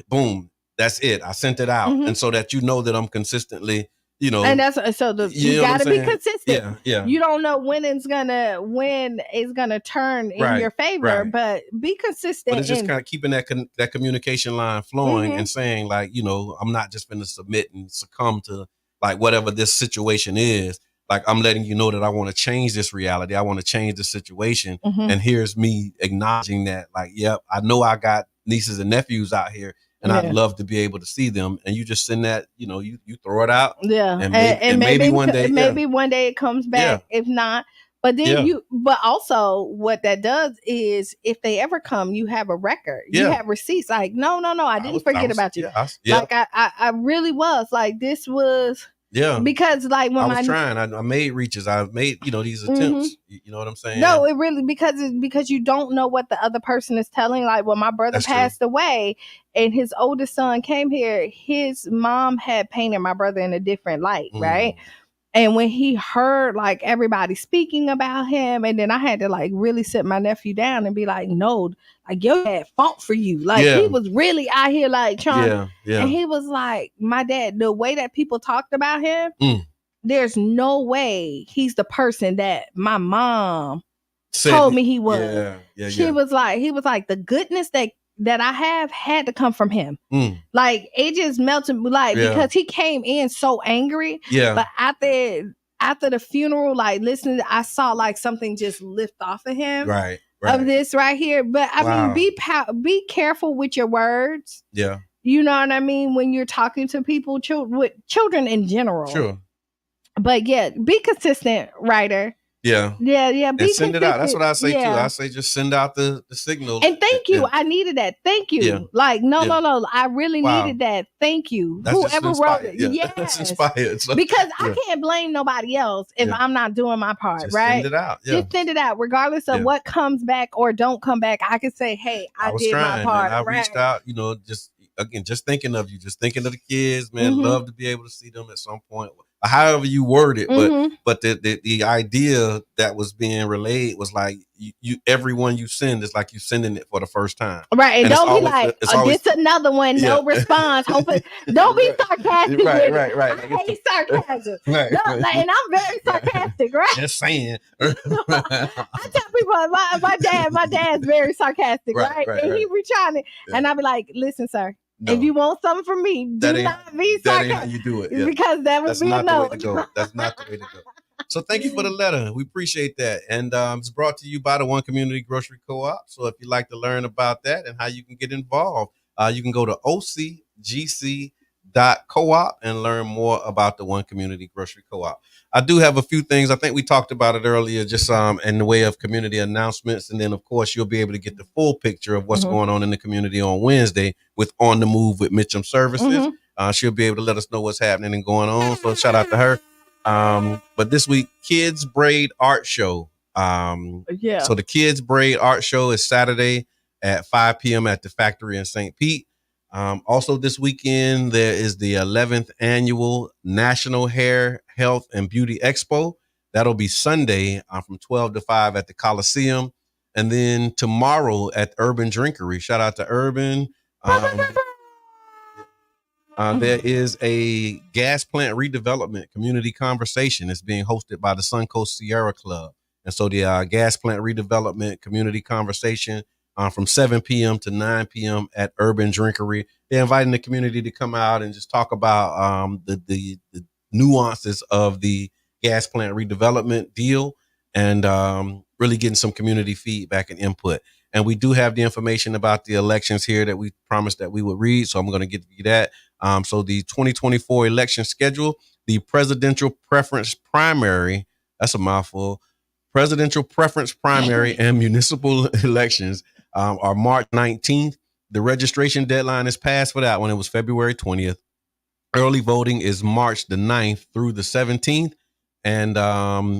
Boom. That's it. I sent it out. And so that that I'm consistently you know, and that's you got to be consistent. Yeah. You don't know when it's gonna turn in your favor, but be consistent. But it's just kind of keeping that communication line flowing and saying, like, you know, I'm not just going to submit and succumb to like whatever this situation is. Like, I'm letting you know that I want to change this reality. I want to change the situation. And here's me acknowledging that, like, yep, I know I got nieces and nephews out here, and I'd love to be able to see them. And you just send that, you know, you throw it out. Yeah. And maybe one day, one day it comes back. If not, but then but also what that does is if they ever come, you have a record. You have receipts. Like, no, I didn't forget about you. Like I really was. Like, this was. Yeah, because like when I was trying, I made reaches. I made, you know, these attempts. You know what I'm saying? No, it really because you don't know what the other person is telling. Like when my brother passed away, and his oldest son came here, his mom had painted my brother in a different light, right? And when he heard like everybody speaking about him, and then I had to like really sit my nephew down and be like, no, like your dad fought for you. Like he was really out here like trying. And he was like, my dad, the way that people talked about him, there's no way he's the person that my mom told me he was. He was like the goodness that I have had to come from him. Like it just melted, like because he came in so angry. But after the funeral, like listening, I saw like something just lift off of him. Right. Of this right here. But I mean, be careful with your words. Yeah. You know what I mean? When you're talking to people, with children in general. Sure. But yeah, be consistent, writer. Yeah. Be send it out. That's what I say too. I say just send out the signals. And thank you. I needed that. Thank you. Yeah. Like no. I really needed that. Thank you. That's whoever wrote it. Yeah. That's inspired. So, because I can't blame nobody else if I'm not doing my part. Just right. Send it out. Yeah. Just send it out, regardless of what comes back or don't come back. I can say, hey, I did my part. I reached out. You know, just thinking of you, just thinking of the kids. Man, love to be able to see them at some point. However you word it, but the idea that was being relayed was like you everyone you send is like you sending it for the first time, right? And don't be like, this another one, no response. Hopefully, don't be sarcastic. Right. I hate sarcasm. And I'm very sarcastic, right? Just saying. I tell people my dad's very sarcastic, right? And he be trying to, and I be like, listen, sir. No. If you want something from me, do not be sarcastic. That ain't how you do it. Yeah. Because that would be a no. That's not the way to go. So thank you for the letter. We appreciate that. And it's brought to you by the One Community Grocery Co-op. So if you'd like to learn about that and how you can get involved, you can go to ocgc.coop and learn more about the One Community Grocery Co-op. I do have a few things. I think we talked about it earlier, just in the way of community announcements. And then, of course, you'll be able to get the full picture of what's going on in the community on Wednesday with On the Move with Mitchum Services. She'll be able to let us know what's happening and going on. So shout out to her. But this week, Kids Braid Art Show. So the Kids Braid Art Show is Saturday at 5 p.m. at the Factory in St. Pete. Also this weekend, there is the 11th annual National Hair, Health, and Beauty Expo. That'll be Sunday from 12 to 5 at the Coliseum. And then tomorrow at Urban Drinkery. Shout out to Urban. There is a gas plant redevelopment community conversation. It's being hosted by the Suncoast Sierra Club. And so the gas plant redevelopment community conversation from 7 p.m. to 9 p.m. at Urban Drinkery. They're inviting the community to come out and just talk about the nuances of the gas plant redevelopment deal and really getting some community feedback and input. And we do have the information about the elections here that we promised that we would read. So I'm going to give you that. So the 2024 election schedule, the presidential preference primary, that's a mouthful, presidential preference primary and municipal elections are March 19th. The registration deadline is passed for that one. It was February 20th. Early voting is March the 9th through the 17th. And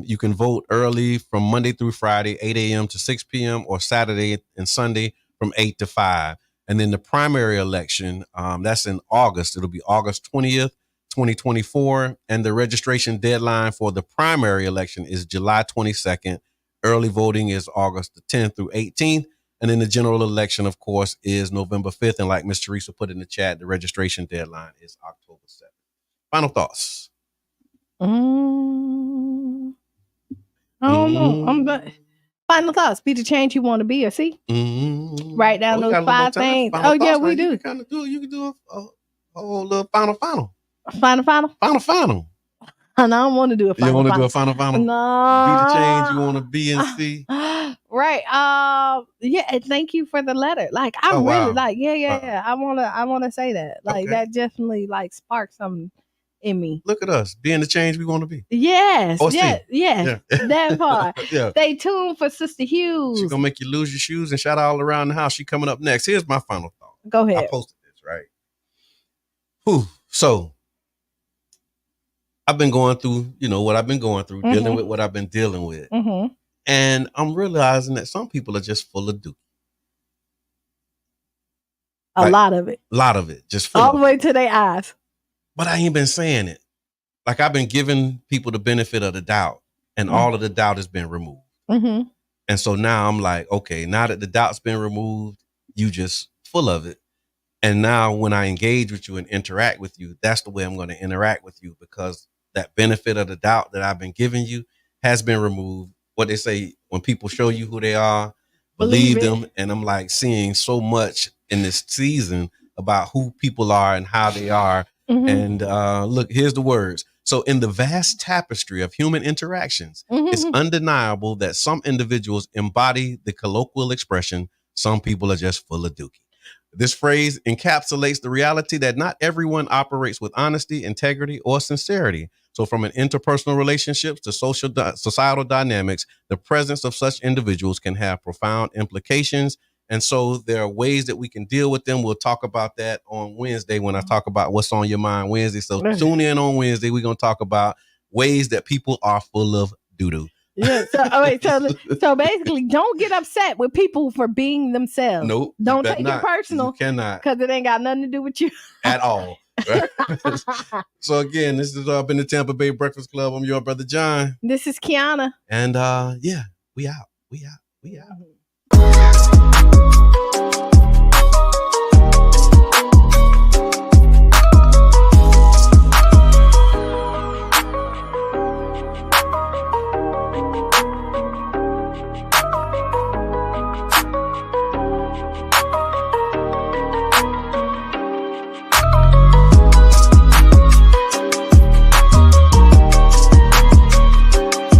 you can vote early from Monday through Friday, 8 a.m. to 6 p.m. or Saturday and Sunday from 8 to 5. And then the primary election, that's in August. It'll be August 20th, 2024. And the registration deadline for the primary election is July 22nd. Early voting is August the 10th through 18th. And then the general election, of course, is November 5th. And like Ms. Teresa put in the chat, the registration deadline is October 7th. Final thoughts. I don't know. Final thoughts. Be the change you want to be, or see? Write down those 5 things. Final yeah, thoughts, we man. do. You can kind of do it. You can do a whole little final. Final. And I don't want to do a final. You want to do a final? No. Be the change you want to be and see. Right. Yeah. And thank you for the letter. Like, I really like. Yeah. I wanna say that. Like, that definitely like sparked something in me. Look at us being the change we want to be. Yes. Yeah. That part. Yeah. Stay tuned for Sister Hughes. She's gonna make you lose your shoes and shout all around the house. She coming up next. Here's my final thought. Go ahead. I posted this, right? Whew. So I've been going through, what I've been going through, dealing with what I've been dealing with. And I'm realizing that some people are just full of dookie. A lot of it. Just full all the way to their eyes. But I ain't been saying it. Like, I've been giving people the benefit of the doubt, and all of the doubt has been removed. And so now I'm like, okay, now that the doubt's been removed, you just full of it. And now when I engage with you and interact with you, that's the way I'm going to interact with you, because that benefit of the doubt that I've been giving you has been removed. What they say, when people show you who they are, believe them. And I'm like seeing so much in this season about who people are and how they are. And look, here's the words. So in the vast tapestry of human interactions, it's undeniable that some individuals embody the colloquial expression, some people are just full of dookie. This phrase encapsulates the reality that not everyone operates with honesty, integrity, or sincerity. So from an interpersonal relationships to societal dynamics, the presence of such individuals can have profound implications. And so there are ways that we can deal with them. We'll talk about that on Wednesday when I talk about what's on your mind Wednesday. So tune in on Wednesday. We're going to talk about ways that people are full of doo-doo. Yeah. So basically, don't get upset with people for being themselves. Nope. Don't take it personal. You cannot. Because it ain't got nothing to do with you. At all. So again, this has been the Tampa Bay Breakfast Club. I'm your brother John. This is Kiana. And we out.